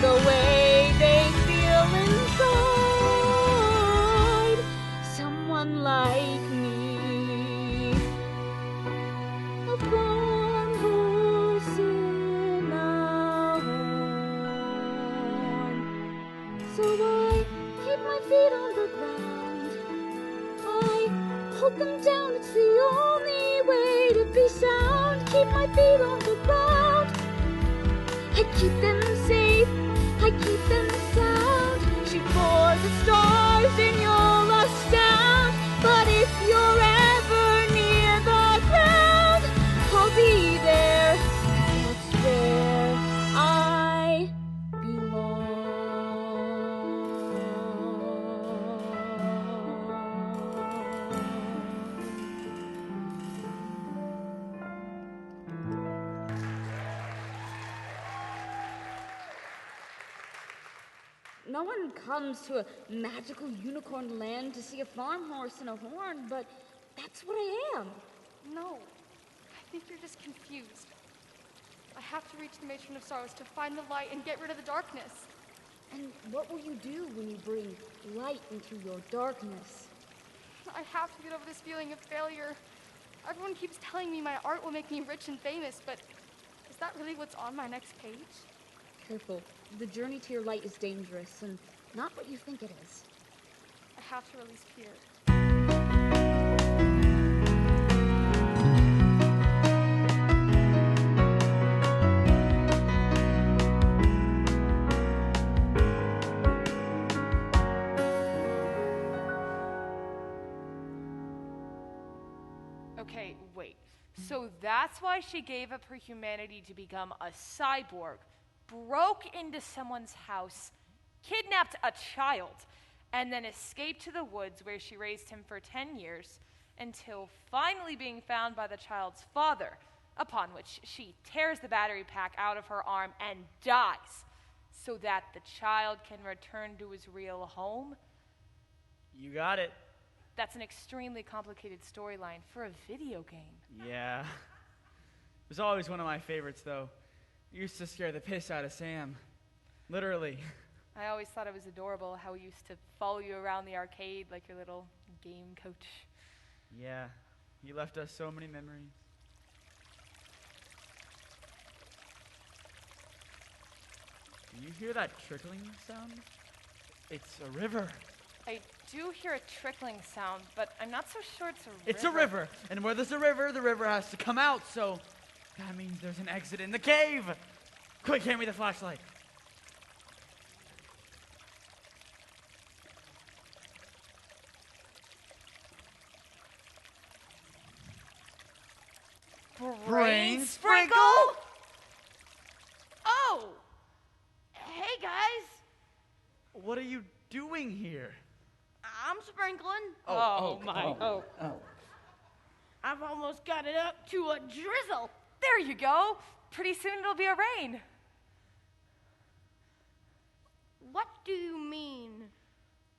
the way they feel inside. Someone like me, a born horse in a horn. So I keep my feet on the ground. I hold them down, it's the only way to be sound. Keep my feet on the ground. I keep them safe, I keep them sound. Shoot for the stars and you'll astound. But if you're ever near the ground, I'll be there, 'cause that's where I No one comes to a magical unicorn land to see a farm horse and a horn, but that's what I am. No, I think you're just confused. I have to reach the matron of sorrows to find the light and get rid of the darkness. And what will you do when you bring light into your darkness? I have to get over this feeling of failure. Everyone keeps telling me my art will make me rich and famous, but is that really what's on my next page? Careful. The journey to your light is dangerous and not what you think it is. I have to release Peter. Okay, wait. So that's why she gave up her humanity to become a cyborg, broke into someone's house, kidnapped a child, and then escaped to the woods where she raised him for 10 years until finally being found by the child's father, upon which she tears the battery pack out of her arm and dies so that the child can return to his real home. You got it. That's an extremely complicated storyline for a video game. Yeah. It was always one of my favorites, though. It used to scare the piss out of Sam. Literally. I always thought it was adorable how he used to follow you around the arcade like your little game coach. Yeah. He left us so many memories. Do you hear that trickling sound? It's a river. I do hear a trickling sound, but I'm not so sure it's a river. It's a river, and where there's a river, the river has to come out, so that means there's an exit in the cave. Quick, hand me the flashlight. Brain sprinkle? Oh! Hey, guys. What are you doing here? I'm sprinkling. Oh. I've almost got it up to a drizzle. There you go. Pretty soon it'll be a rain. What do you mean,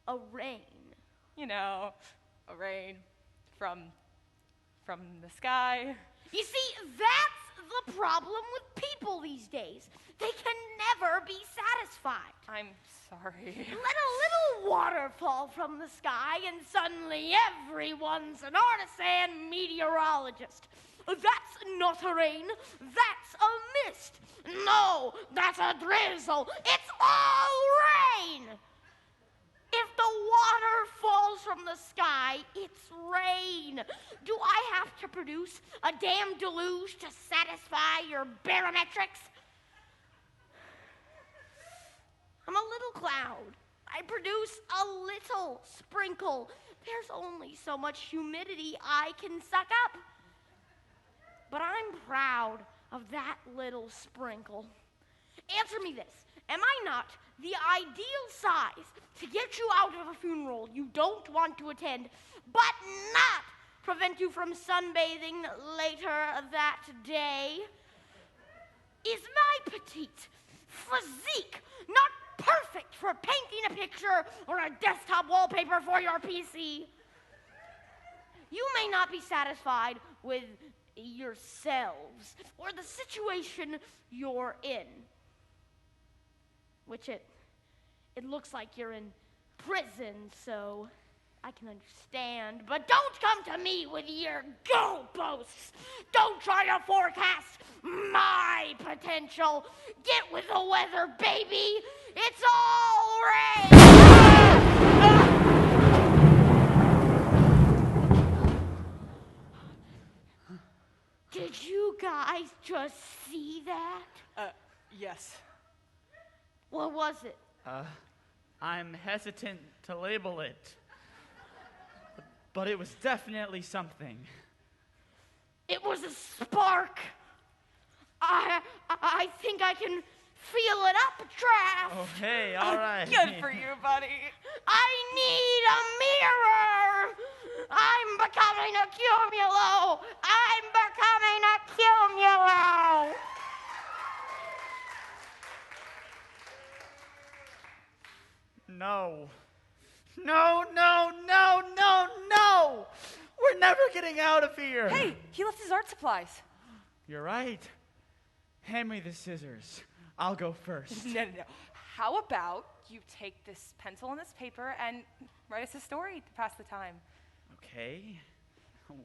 a rain? You know, a rain from the sky. You see, that's the problem with people these days. They can never be satisfied. I'm sorry. Let a little water fall from the sky and suddenly everyone's an artist and meteorologist. That's not a rain, that's a mist. No, that's a drizzle. It's all rain. If the water falls from the sky, it's rain. Do I have to produce a damn deluge to satisfy your barometrics? I'm a little cloud. I produce a little sprinkle. There's only so much humidity I can suck up. But I'm proud of that little sprinkle. Answer me this. Am I not the ideal size to get you out of a funeral you don't want to attend, but not prevent you from sunbathing later that day? Is my petite physique not perfect for painting a picture or a desktop wallpaper for your PC? You may not be satisfied with yourselves or the situation you're in, which it looks like you're in prison, so I can understand. But don't come to me with your goalposts. Don't try to forecast my potential. Get with the weather, baby. It's all rain. Did you guys just see that? Yes. What was it? I'm hesitant to label it. But it was definitely something. It was a spark. I think I can feel it updraft. Oh, hey, all right. Good for you, buddy. I need a mirror. I'm becoming a cumulo. I'm becoming a cumulo. No. No, no, no, no, no! We're never getting out of here. Hey, he left his art supplies. You're right. Hand me the scissors. I'll go first. No. How about you take this pencil and this paper and write us a story to pass the time? Okay.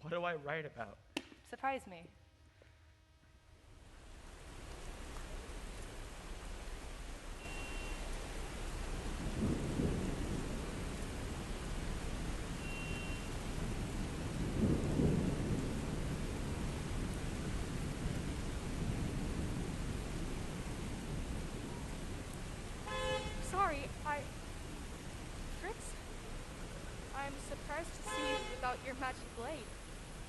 What do I write about? Surprise me. Sorry, Fritz? I'm surprised to see you without your magic blade.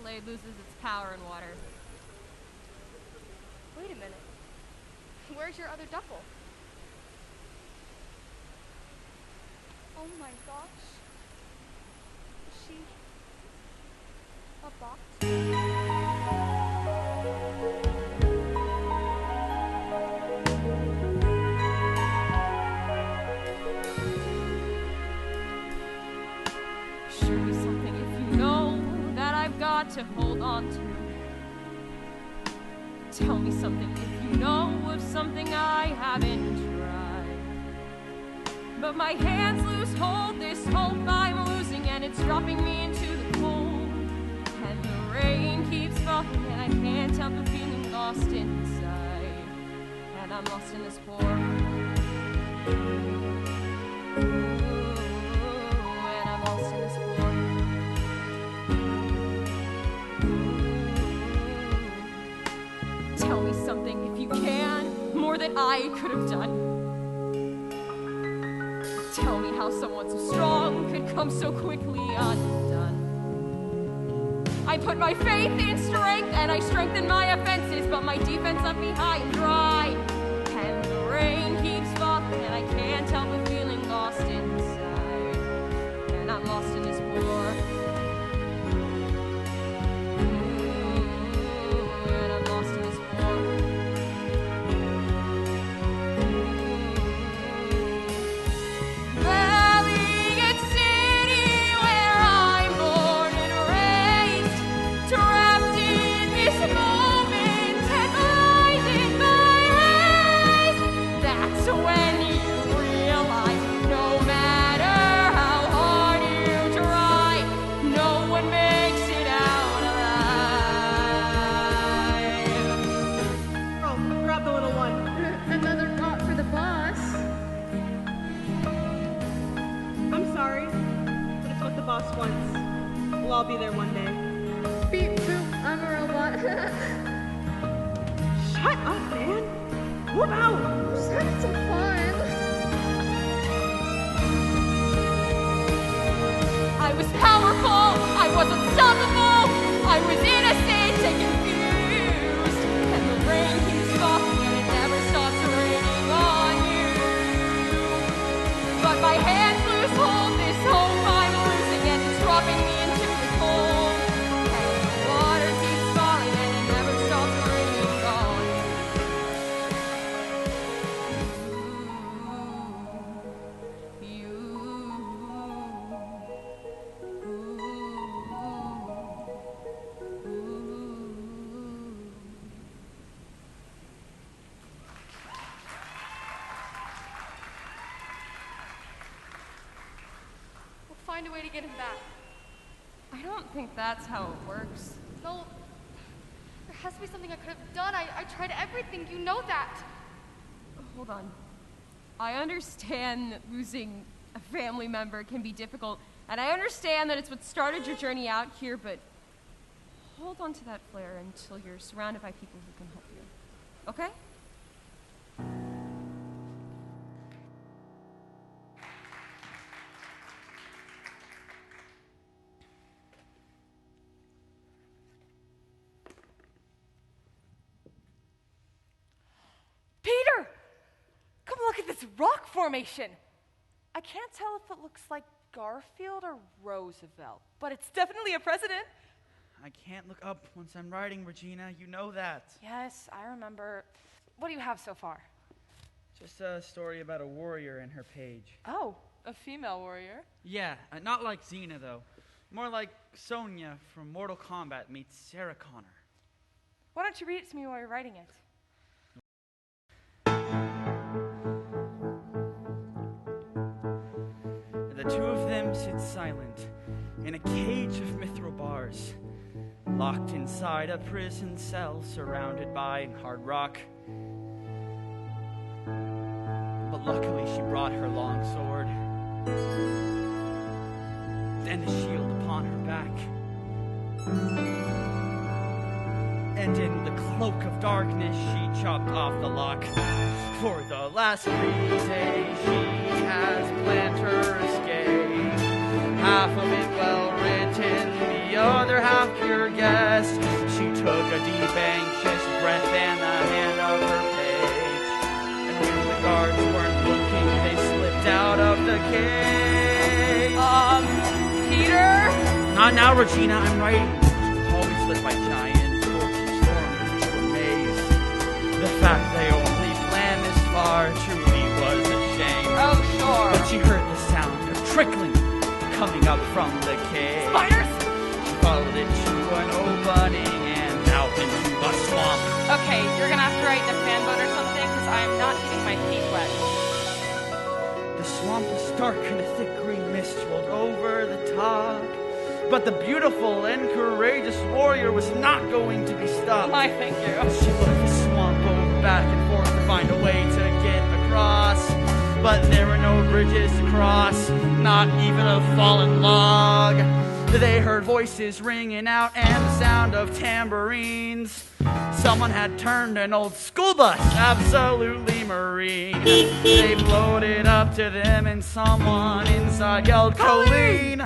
Blade loses its power in water. Wait a minute. Where's your other duffel? Oh my gosh. Is she a box? Show me something if you know that I've got to hold on to. Tell me something if you know of something I haven't tried. But my hands lose hold, this hope I'm losing, and it's dropping me into the cold. And the rain keeps falling, and I can't help but feeling lost inside. And I'm lost in this pour. And I'm lost in this pour. Tell me something if you can, more than I could have done. Tell me how someone so strong could come so quickly undone. I put my faith in strength and I strengthen my offenses, but my defense left me high and dry. And the rain keeps falling and I can't help but feeling lost inside. And I'm lost in this war. And I'm lost in this war. Valiant city where I'm born and raised, trapped in this moment and blinded by haze. That's when you realize no matter how hard you try, no one makes it out alive. Oh, grab the little one. Another thought for the boss. I'm sorry, but it's what the boss wants. We'll all be there one day. Beep boop, I'm a robot. Shut up, man! What out? Just having some fun. I was powerful, I was unstoppable, I was innocent and confused. And the rain keeps falling and it never stops raining on you. But my hands lose hold, this hope I'm losing, and it's dropping me into the cold. And the water keeps falling and it never stops raining on you. We'll find a way to get him back. I don't think that's how it works. No, there has to be something I could have done. I tried everything. You know that. Hold on. I understand that losing a family member can be difficult, and I understand that it's what started your journey out here, but hold on to that flare until you're surrounded by people who can help you. Okay? Peter! Come look at this rock formation. I can't tell if it looks like Garfield or Roosevelt, but it's definitely a president. I can't look up once I'm writing, Regina. You know that. Yes, I remember. What do you have so far? Just a story about a warrior in her page. Oh, a female warrior? Yeah, not like Xena, though. More like Sonya from Mortal Kombat meets Sarah Connor. Why don't you read it to me while you're writing it? The two of them sit silent in a cage of mithril bars, locked inside a prison cell surrounded by hard rock. But luckily she brought her long sword and a shield upon her back. And in the cloak of darkness she chopped off the lock. For the last 3 days she has planned her escape. Half of it well written, the other half pure guess. She took a deep anxious breath and the hand of her page. And when the guards weren't looking, they slipped out of the cage. Peter? Not now, Regina, I'm writing. Always lit by giant torches formed into a maze. The fact they only planned this far truly was a shame. Oh, sure. But she heard the sound of trickling coming up from the cave. Spiders? She followed it to an opening and out into a swamp. Okay, you're gonna have to write in a fan boat or something, because I am not getting my feet wet. The swamp was dark and a thick green mist rolled over the top. But the beautiful and courageous warrior was not going to be stopped. Why, thank you. She looked the swamp over back and forth to find a way to get across. But there were no bridges to cross, not even a fallen log. They heard voices ringing out and the sound of tambourines. Someone had turned an old school bus absolutely marine. They floated up to them and someone inside yelled, "Colleen!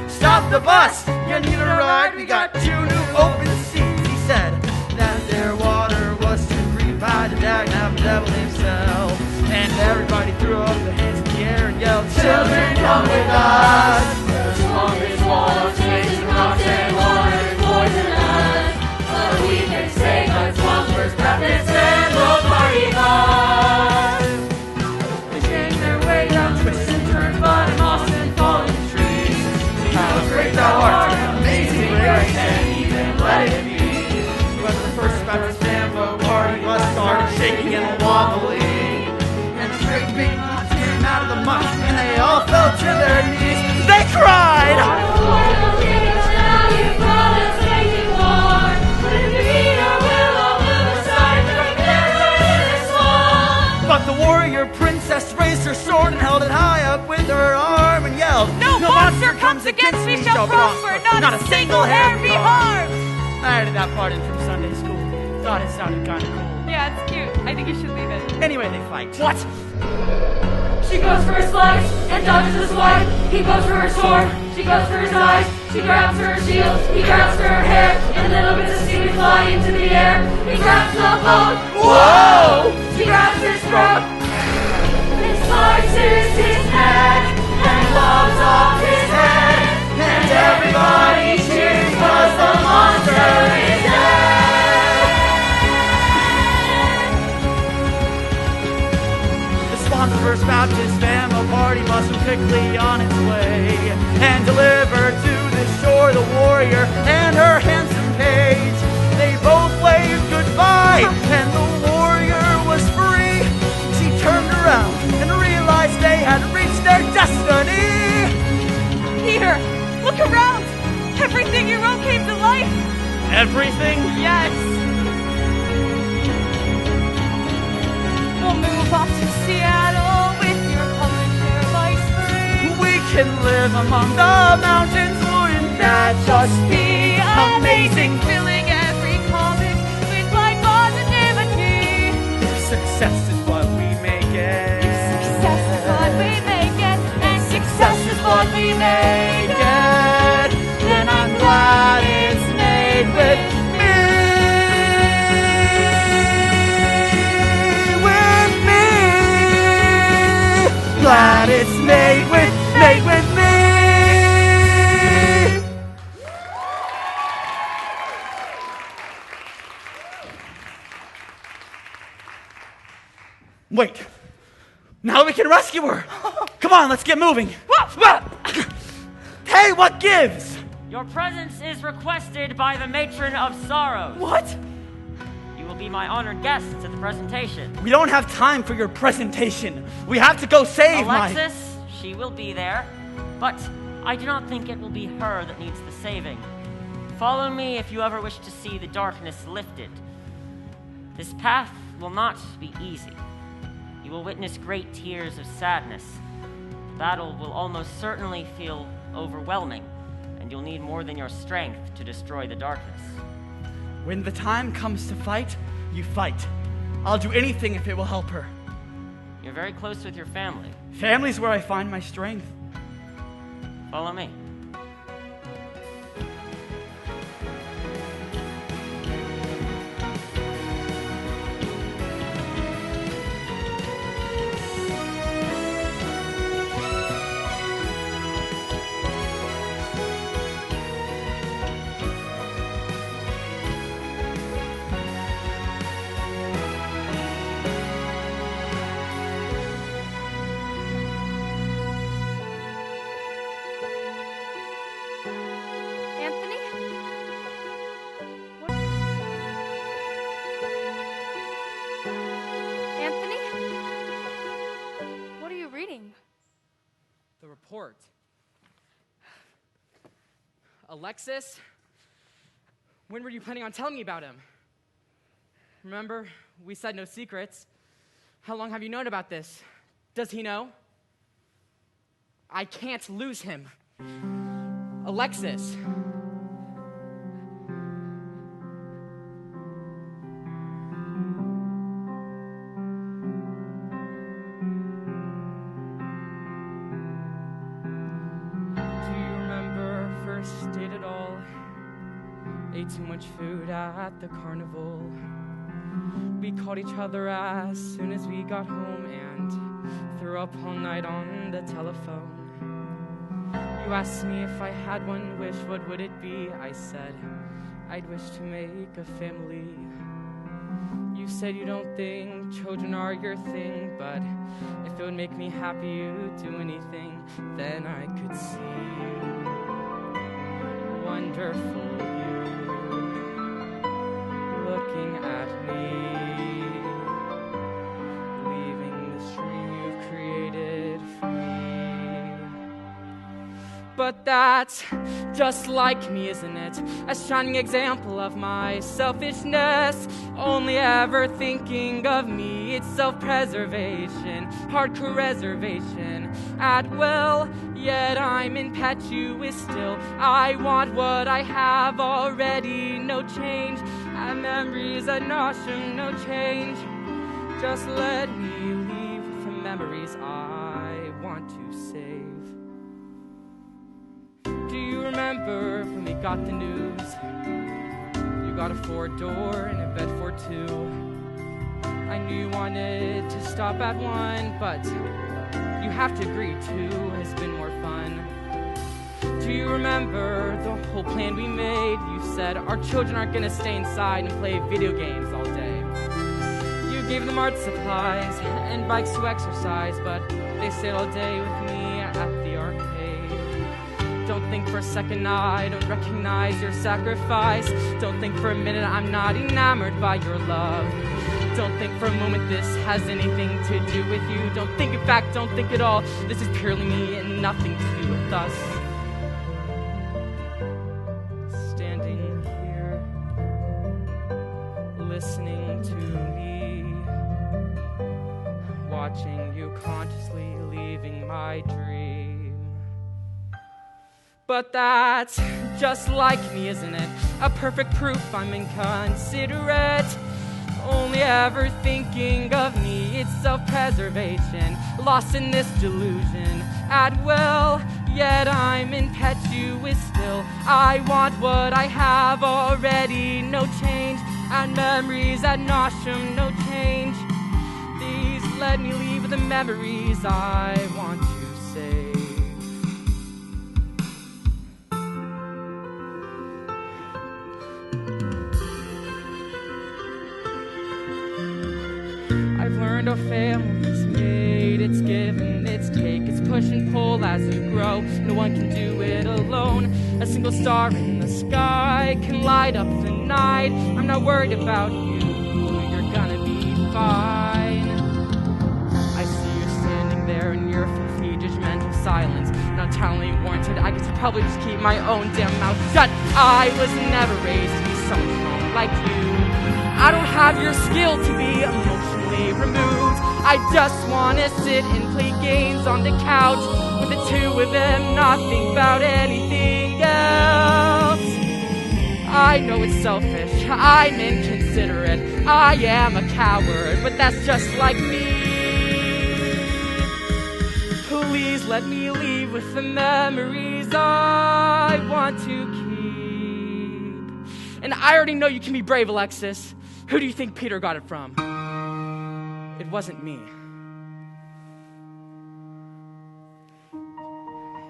Stop the bus! You need a ride, we got 2 new open seats," he said. That their water was too green by the Dagnab devil himself. And everybody threw up their hands in the air and yelled, "Children, come with us! The swamp is full of snakes and rocks and water is poisonous. But we can stay good swampers, practice and we'll party hard." They changed their way down twists and turns by moss and fallen trees. How great thou art, amazing grace, and even let it be. But the first Baptist Sambo party bus started shaking and wobbling. And the great big knots came out of the muck, and they all fell to their knees. They cried! But the warrior princess raised her sword and held it high up with her arm and yelled, No monster comes against me shall prosper, not a single hair be harmed. I added that part in from Sunday school. Thought it sounded kind of cool. Yeah, it's cute. I think you should leave it. Anyway, they fight. What? She goes for her slice and dodges his wife. He goes for her sword. She goes for his eyes. She grabs her shield. He grabs her hair. And little bits of seaweed fly into the air. He grabs the boat. Whoa! She grabs his throat. And slices his neck. And lops off his head. And everybody cheers 'cause the monster is dead. The Swan's Baptist family party bustled quickly on its way and delivered to the shore the warrior and her handsome page. They both waved goodbye and the warrior was free. She turned around and realized they had reached their destiny. Peter, look around! Everything you wrote came to life! Everything? Yes! We'll move off to Seattle with your publisher by spring. We can live among the mountains, wouldn't that just be amazing? Filling every comic with light positivity. If success is what we make it. Success is what we make it, and success is what we make it. Then I'm glad it's made with me. With me. Glad it's made with me. Wait. Now we can rescue her. Come on, let's get moving. Hey, what gives? Your presence is requested by the matron of sorrows. What? You will be my honored guests at the presentation. We don't have time for your presentation. We have to go save Alexis, she will be there, but I do not think it will be her that needs the saving. Follow me if you ever wish to see the darkness lifted. This path will not be easy. You will witness great tears of sadness. The battle will almost certainly feel overwhelming, and you'll need more than your strength to destroy the darkness. When the time comes to fight, you fight. I'll do anything if it will help her. You're very close with your family. Family's where I find my strength. Follow me. Anthony? Anthony? What are you reading? The report. Alexis? When were you planning on telling me about him? Remember, we said no secrets. How long have you known about this? Does he know? I can't lose him. Alexis. Did it all. Ate too much food at the carnival. We called each other as soon as we got home and threw up all night on the telephone. You asked me if I had one wish, what would it be? I said, I'd wish to make a family. You said you don't think children are your thing, but if it would make me happy, you'd do anything. Then I could see you. Wonderful you, looking at me, leaving this dream you've created for me. But that's just like me, isn't it? A shining example of my selfishness, only ever thinking of me. It's self-preservation, hardcore reservation at will. Yet I'm impetuous still. I want what I have already. No change. And memories ad nauseam. No change. Just let me leave with the memories I want to save. Do you remember when we got the news? You got a 4-door and a bed for 2. I knew you wanted to stop at 1, but you have to agree 2 has been more fun. Do you remember the whole plan we made? You said our children aren't gonna stay inside and play video games all day. You gave them art supplies and bikes to exercise, but they stayed all day with me at the arcade. Don't think for a second I don't recognize your sacrifice. Don't think for a minute I'm not enamored by your love. Don't think for a moment this has anything to do with you. Don't think, in fact, don't think at all. This is purely me and nothing to do with us. Standing here, listening to me, watching you consciously leaving my dream. But that's just like me, isn't it? A perfect proof I'm inconsiderate. Only ever thinking of me, it's self-preservation, lost in this delusion at will, yet I'm impetuous still. I want what I have already, no change, and memories ad nauseam, no change. Please let me leave with the memories I want to save. I've learned a family's made, it's given, it's take, it's push and pull as you grow. No one can do it alone. A single star in the sky can light up the night. I'm not worried about you, you're gonna be fine. I see you standing there in your filthy, judgmental silence. Not entirely warranted, I guess I'll probably just keep my own damn mouth shut. I was never raised to be someone like you. I don't have your skill to be emotionally removed. I just wanna sit and play games on the couch with the 2 of them, not think about anything else. I know it's selfish, I'm inconsiderate, I am a coward, but that's just like me. Please let me leave with the memories I want to keep. And I already know you can be brave, Alexis. Who do you think Peter got it from? It wasn't me.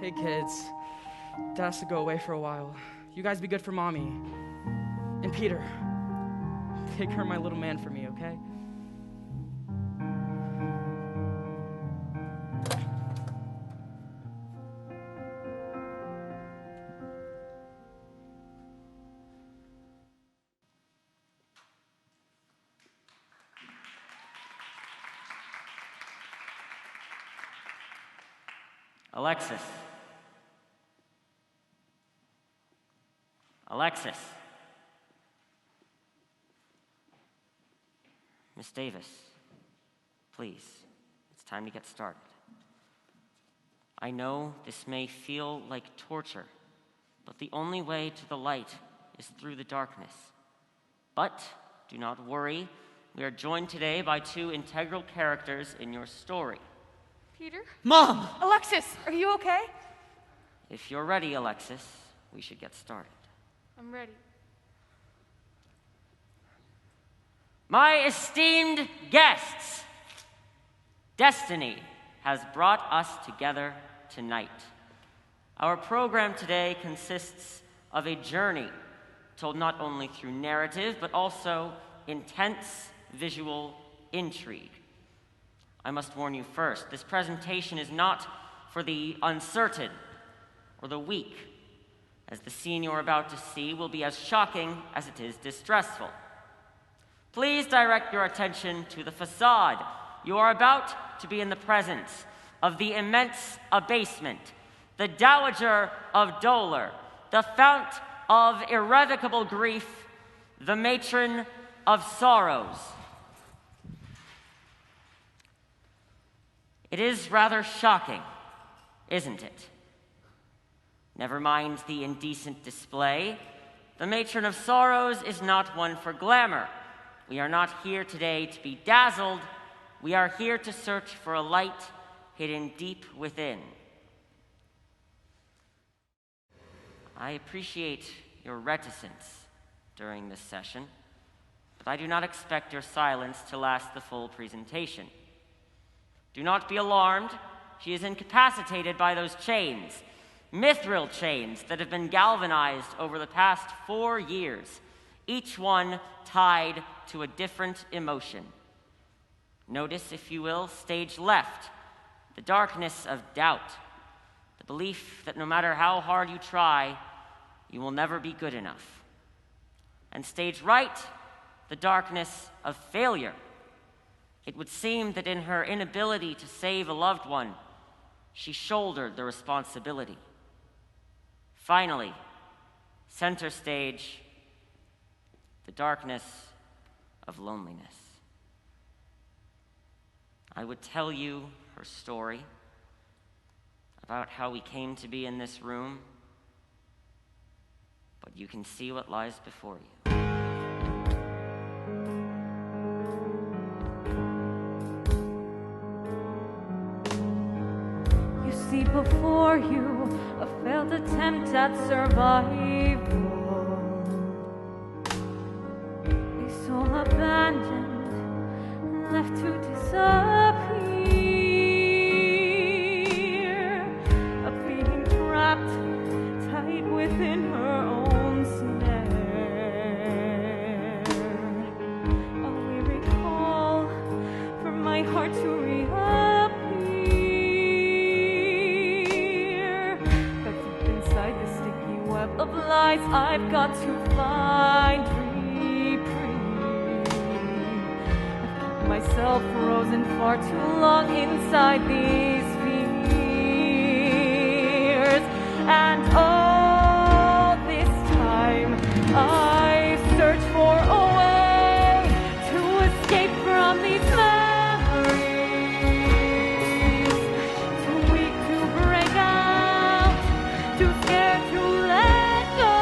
Hey kids, Dad has to go away for a while. You guys be good for Mommy. And Peter, take care of my little man for me, okay? Alexis. Alexis. Miss Davis, please, it's time to get started. I know this may feel like torture, but the only way to the light is through the darkness. But do not worry, we are joined today by 2 integral characters in your story. Peter? Mom! Alexis, are you okay? If you're ready, Alexis, we should get started. I'm ready. My esteemed guests, destiny has brought us together tonight. Our program today consists of a journey told not only through narrative, but also intense visual intrigue. I must warn you first, this presentation is not for the uncertain or the weak, as the scene you're about to see will be as shocking as it is distressful. Please direct your attention to the facade. You are about to be in the presence of the immense abasement, the Dowager of Dolor, the fount of irrevocable grief, the matron of sorrows. It is rather shocking, isn't it? Never mind the indecent display. The matron of sorrows is not one for glamour. We are not here today to be dazzled. We are here to search for a light hidden deep within. I appreciate your reticence during this session, but I do not expect your silence to last the full presentation. Do not be alarmed. She is incapacitated by those chains, mithril chains that have been galvanized over the past 4 years, each one tied to a different emotion. Notice, if you will, stage left, the darkness of doubt, the belief that no matter how hard you try, you will never be good enough. And stage right, the darkness of failure. It would seem that in her inability to save a loved one, she shouldered the responsibility. Finally, center stage, the darkness of loneliness. I would tell you her story about how we came to be in this room, but you can see what lies before you. You see before you a failed attempt at survival, a soul abandoned and left to disappear, a being trapped tight within her own snare, a weary call for my heart to reappear. Of lies I've got to find reprieve. I've kept myself frozen far too long inside these fears, and all this time I've searched for a way to escape from these memories, too weak to break out, too scared to let go.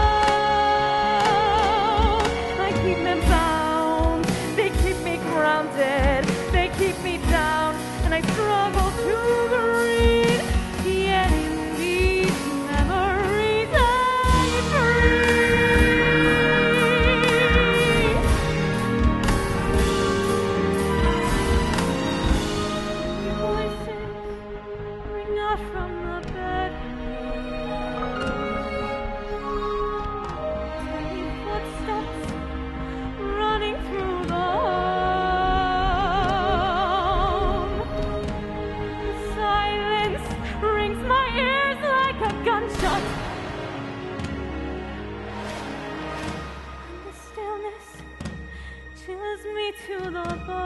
I keep them bound, they keep me grounded, they keep me down, and I struggle to breathe. Yet in these memories I'm free. Voices ring out from the bed. Tiny footsteps running through the home. The silence rings my ears like a gunshot. And the stillness chills me to the bone.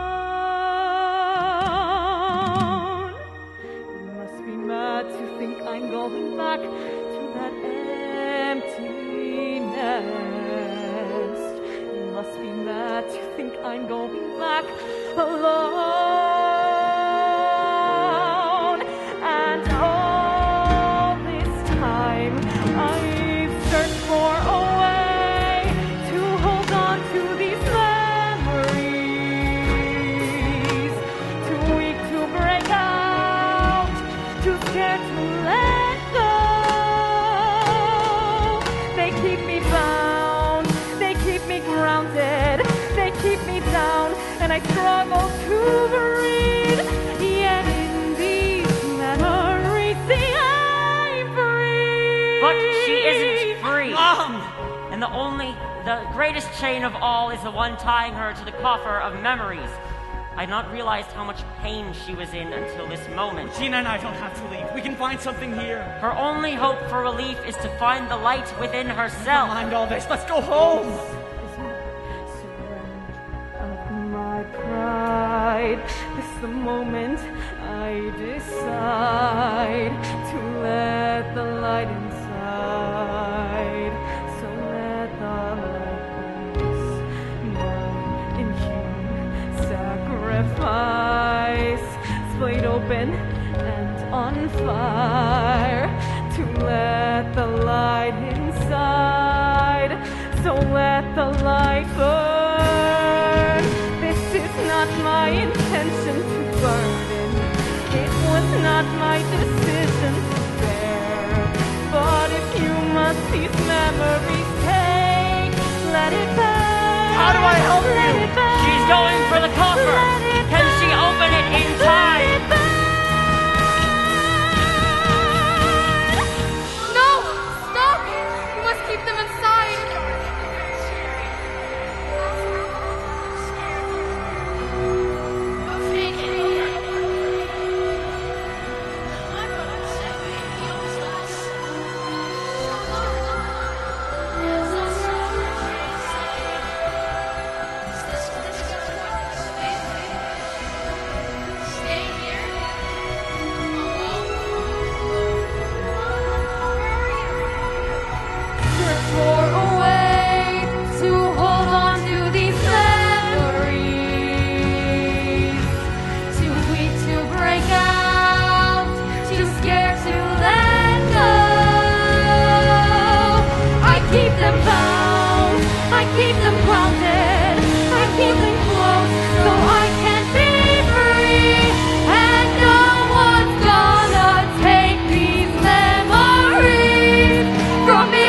You must be mad to think I'm going back to that empty nest. You must be mad to think I'm going back alone. And all this time I've searched for a way to hold on to these memories, too weak to break out, too scared to let go. They keep me bound, they keep me grounded, they keep me down, and I struggle to breathe. Yet in these memories, see, I'm free. But she isn't free. Mom! And the greatest chain of all is the one tying her to the coffer of memories. I had not realized how much pain she was in until this moment. Gina and I don't have to leave. We can find something here. Her only hope for relief is to find the light within Never herself. mind all this. Let's go home. Of my pride, this is the moment I decide to let the light inside. So let the light pass my inhuman sacrifice, splayed open and on fire, to let the light inside. So let the light burn. This is not my intention to burden. It was not my decision to bear. But if you must these memories take, let it burn. How do I help Let you? it burn. She's going for the coffer. Can she open it in time? No! Stop! You must keep them inside. Tore away to hold on to these memories. Too weak to break out, too scared to let go. I keep them bound, I keep them grounded, I keep them close so I can be free. And no one's gonna take these memories from me.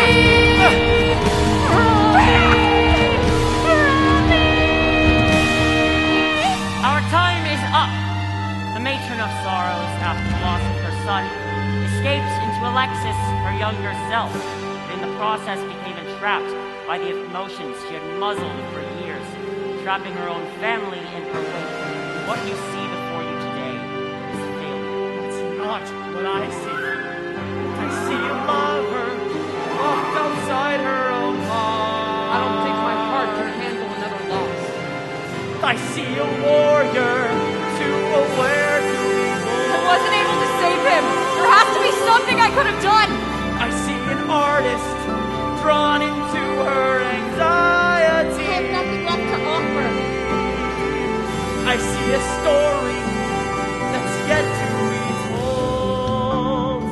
Our time is up. The matron of sorrows, after the loss of her son, escaped into Alexis, her younger self, but in the process became entrapped by the emotions she had muzzled for years, trapping her own family in her wake. What you see before you today is failure. It's not what I see. I see a lover locked outside her own heart. I don't think my heart can handle another loss. I see a warrior too aware to be born. I wasn't able to save him. There has to be something I could have done. I see an artist drawn into her anxiety. I have nothing left to offer. I see a story that's yet to be told.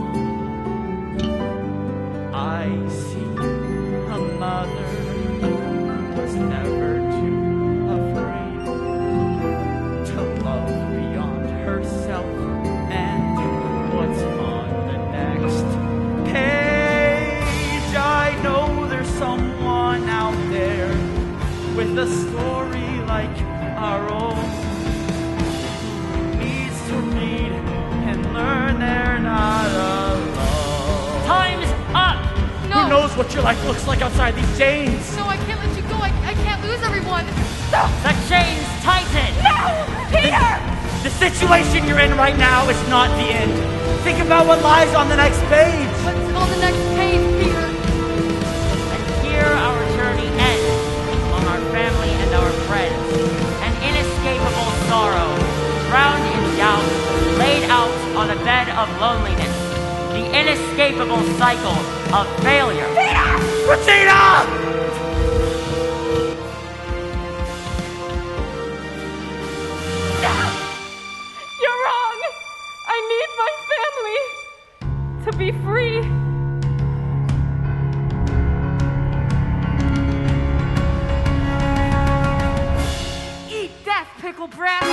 I see a mother who was never too afraid to love beyond herself and what's on the next page. I know there's someone out there with a story like our own who needs to read and learn they're not alone. Time's up! No! Who knows what your life looks like outside these chains? No, I can't let you go. I can't lose everyone. The chains tighten! No! Peter! The situation you're in right now is not the end. Think about what lies on the next page. What's on the next page, Peter? And here our journey ends among our family and our friends. An inescapable sorrow, drowned in doubt, laid out on a bed of loneliness. The inescapable cycle of failure. Regina! You're wrong. I need my family to be free. Eat death, pickle brat!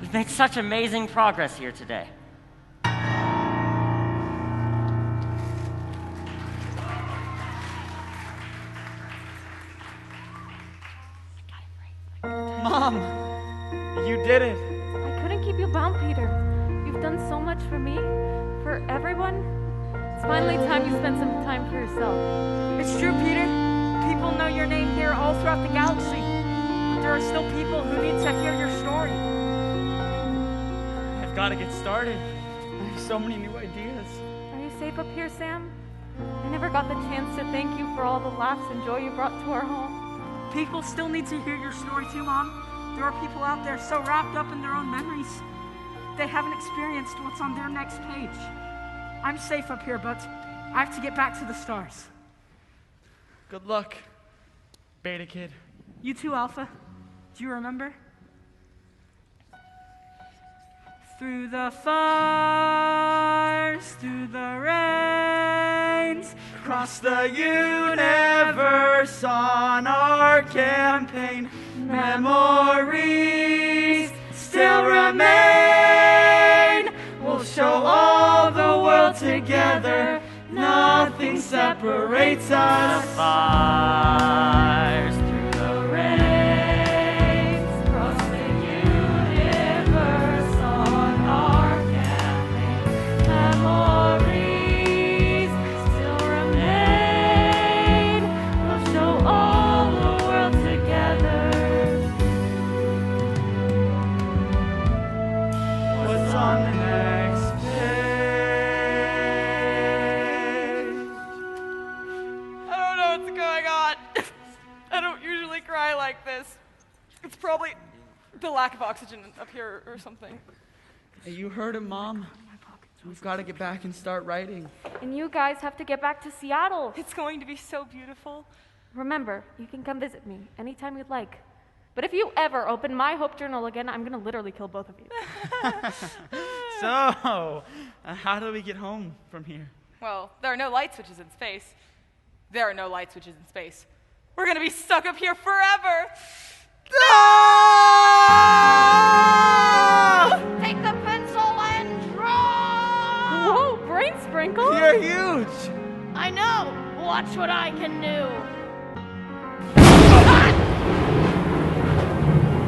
We've made such amazing progress here today. Mom, you did it. I couldn't keep you bound, Peter. You've You've done so much for me, for everyone. It's finally time you spend some time for yourself. It's true, Peter. People know your name here all throughout the galaxy. But there are still people who need to hear your story. I've got to get started. I have so many new ideas. Are you safe up here, Sam? I never got the chance to thank you for all the laughs and joy you brought to our home. People still need to hear your story too, Mom. There are people out there so wrapped up in their own memories. They haven't experienced what's on their next page. I'm safe up here, but I have to get back to the stars. Good luck, Beta Kid. You too, Alpha. Do you remember? Through the fires, through the rains, Across the universe on our campaign, memories still remain. We'll show all the world together. Nothing separates us. The fires, through the rains, across the universe on our campaign. Memories still remain. We'll show all the world together. What's on the next page? I don't know what's going on. I don't usually cry like this. It's probably the lack of oxygen up here or something. Hey, you heard him, Mom. We've got to get back and start writing. And you guys have to get back to Seattle. It's going to be so beautiful. Remember, you can come visit me anytime you'd like. But if you ever open my Hope Journal again, I'm going to literally kill both of you. So, how do we get home from here? Well, there are no light switches in space. There are no light switches in space. We're gonna be stuck up here forever. Take the pencil and draw! Whoa, brain sprinkle! You're huge! I know! Watch what I can do!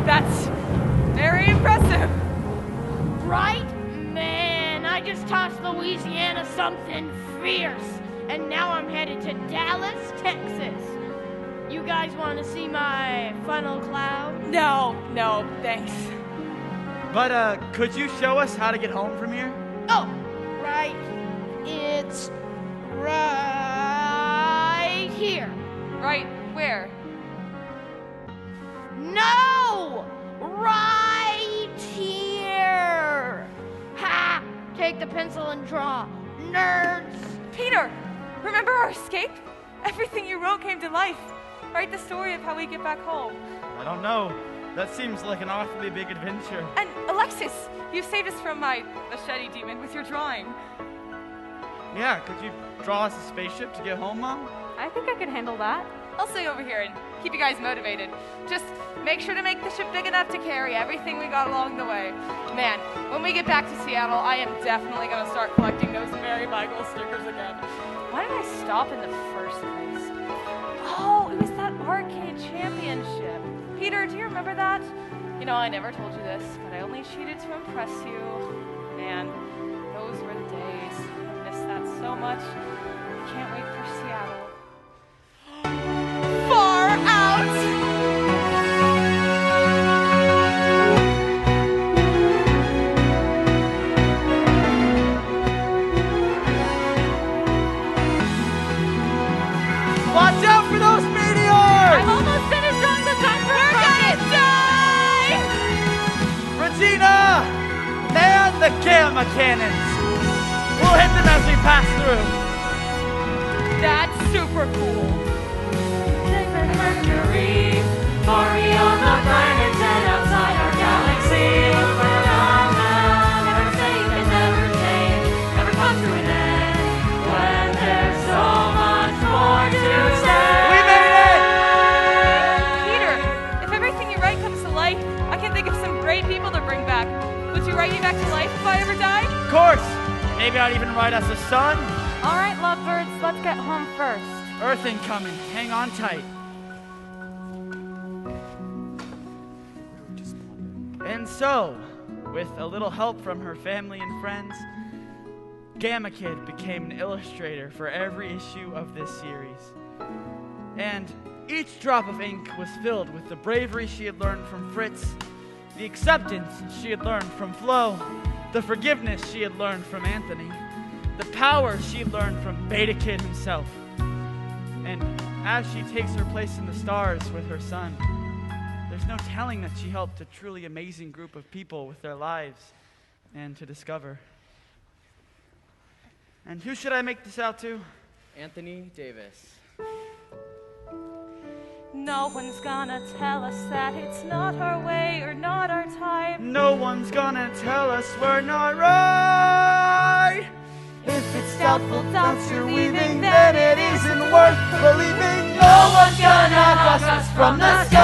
That's very impressive. Right? Man, I just tossed Louisiana something fierce. And now I'm headed to Dallas, Texas. You guys want to see my funnel cloud? No, thanks. But, could you show us how to get home from here? Oh, right. It's right here. Right where? No! Right here! Ha! Take the pencil and draw. Nerds! Peter, remember our escape? Everything you wrote came to life. Write the story of how we get back home. I don't know. That seems like an awfully big adventure. And Alexis, you saved us from my machete demon with your drawing. Yeah, could you draw us a spaceship to get home, Mom? I think I could handle that. I'll stay over here and keep you guys motivated. Just make sure to make the ship big enough to carry everything we got along the way. Man, when we get back to Seattle, I am definitely going to start collecting those Mary Michael stickers again. Why did I stop in the first place? Oh, it was that arcade championship. Peter, do you remember that? You know, I never told you this, but I only cheated to impress you. Man, those were the days. I miss that so much. I can't wait for Seattle. Far out! Watch out for those meteors! I'm almost finished drawing the sign for We're gonna die! Regina! Man the gamma cannons! We'll hit them as we pass through. That's super cool. Mercury, far beyond the planets and outside our galaxy. We're on now, never safe and never change, never come to an end. When there's so much more to say. We made it! Peter, if everything you write comes to life, I can think of some great people to bring back. Would you write me back to life if I ever died? Of course! Maybe I'd even write us a son. All right, lovebirds, let's get home first. Earth incoming. Hang on tight. And so, With a little help from her family and friends, GammaKid became an illustrator for every issue of this series. And each drop of ink was filled with the bravery she had learned from Fritz, the acceptance she had learned from Flo, the forgiveness she had learned from Anthony, the power she had learned from Beta Kid himself. And as she takes her place in the stars with her son, there's no telling that she helped a truly amazing group of people with their lives and to discover. And who should I make this out to? Anthony Davis. No one's gonna tell us that it's not our way or not our time. No one's gonna tell us we're not right. If it's doubtful doubts you're weaving, then it isn't worth believing. No one's gonna knock us from the sky.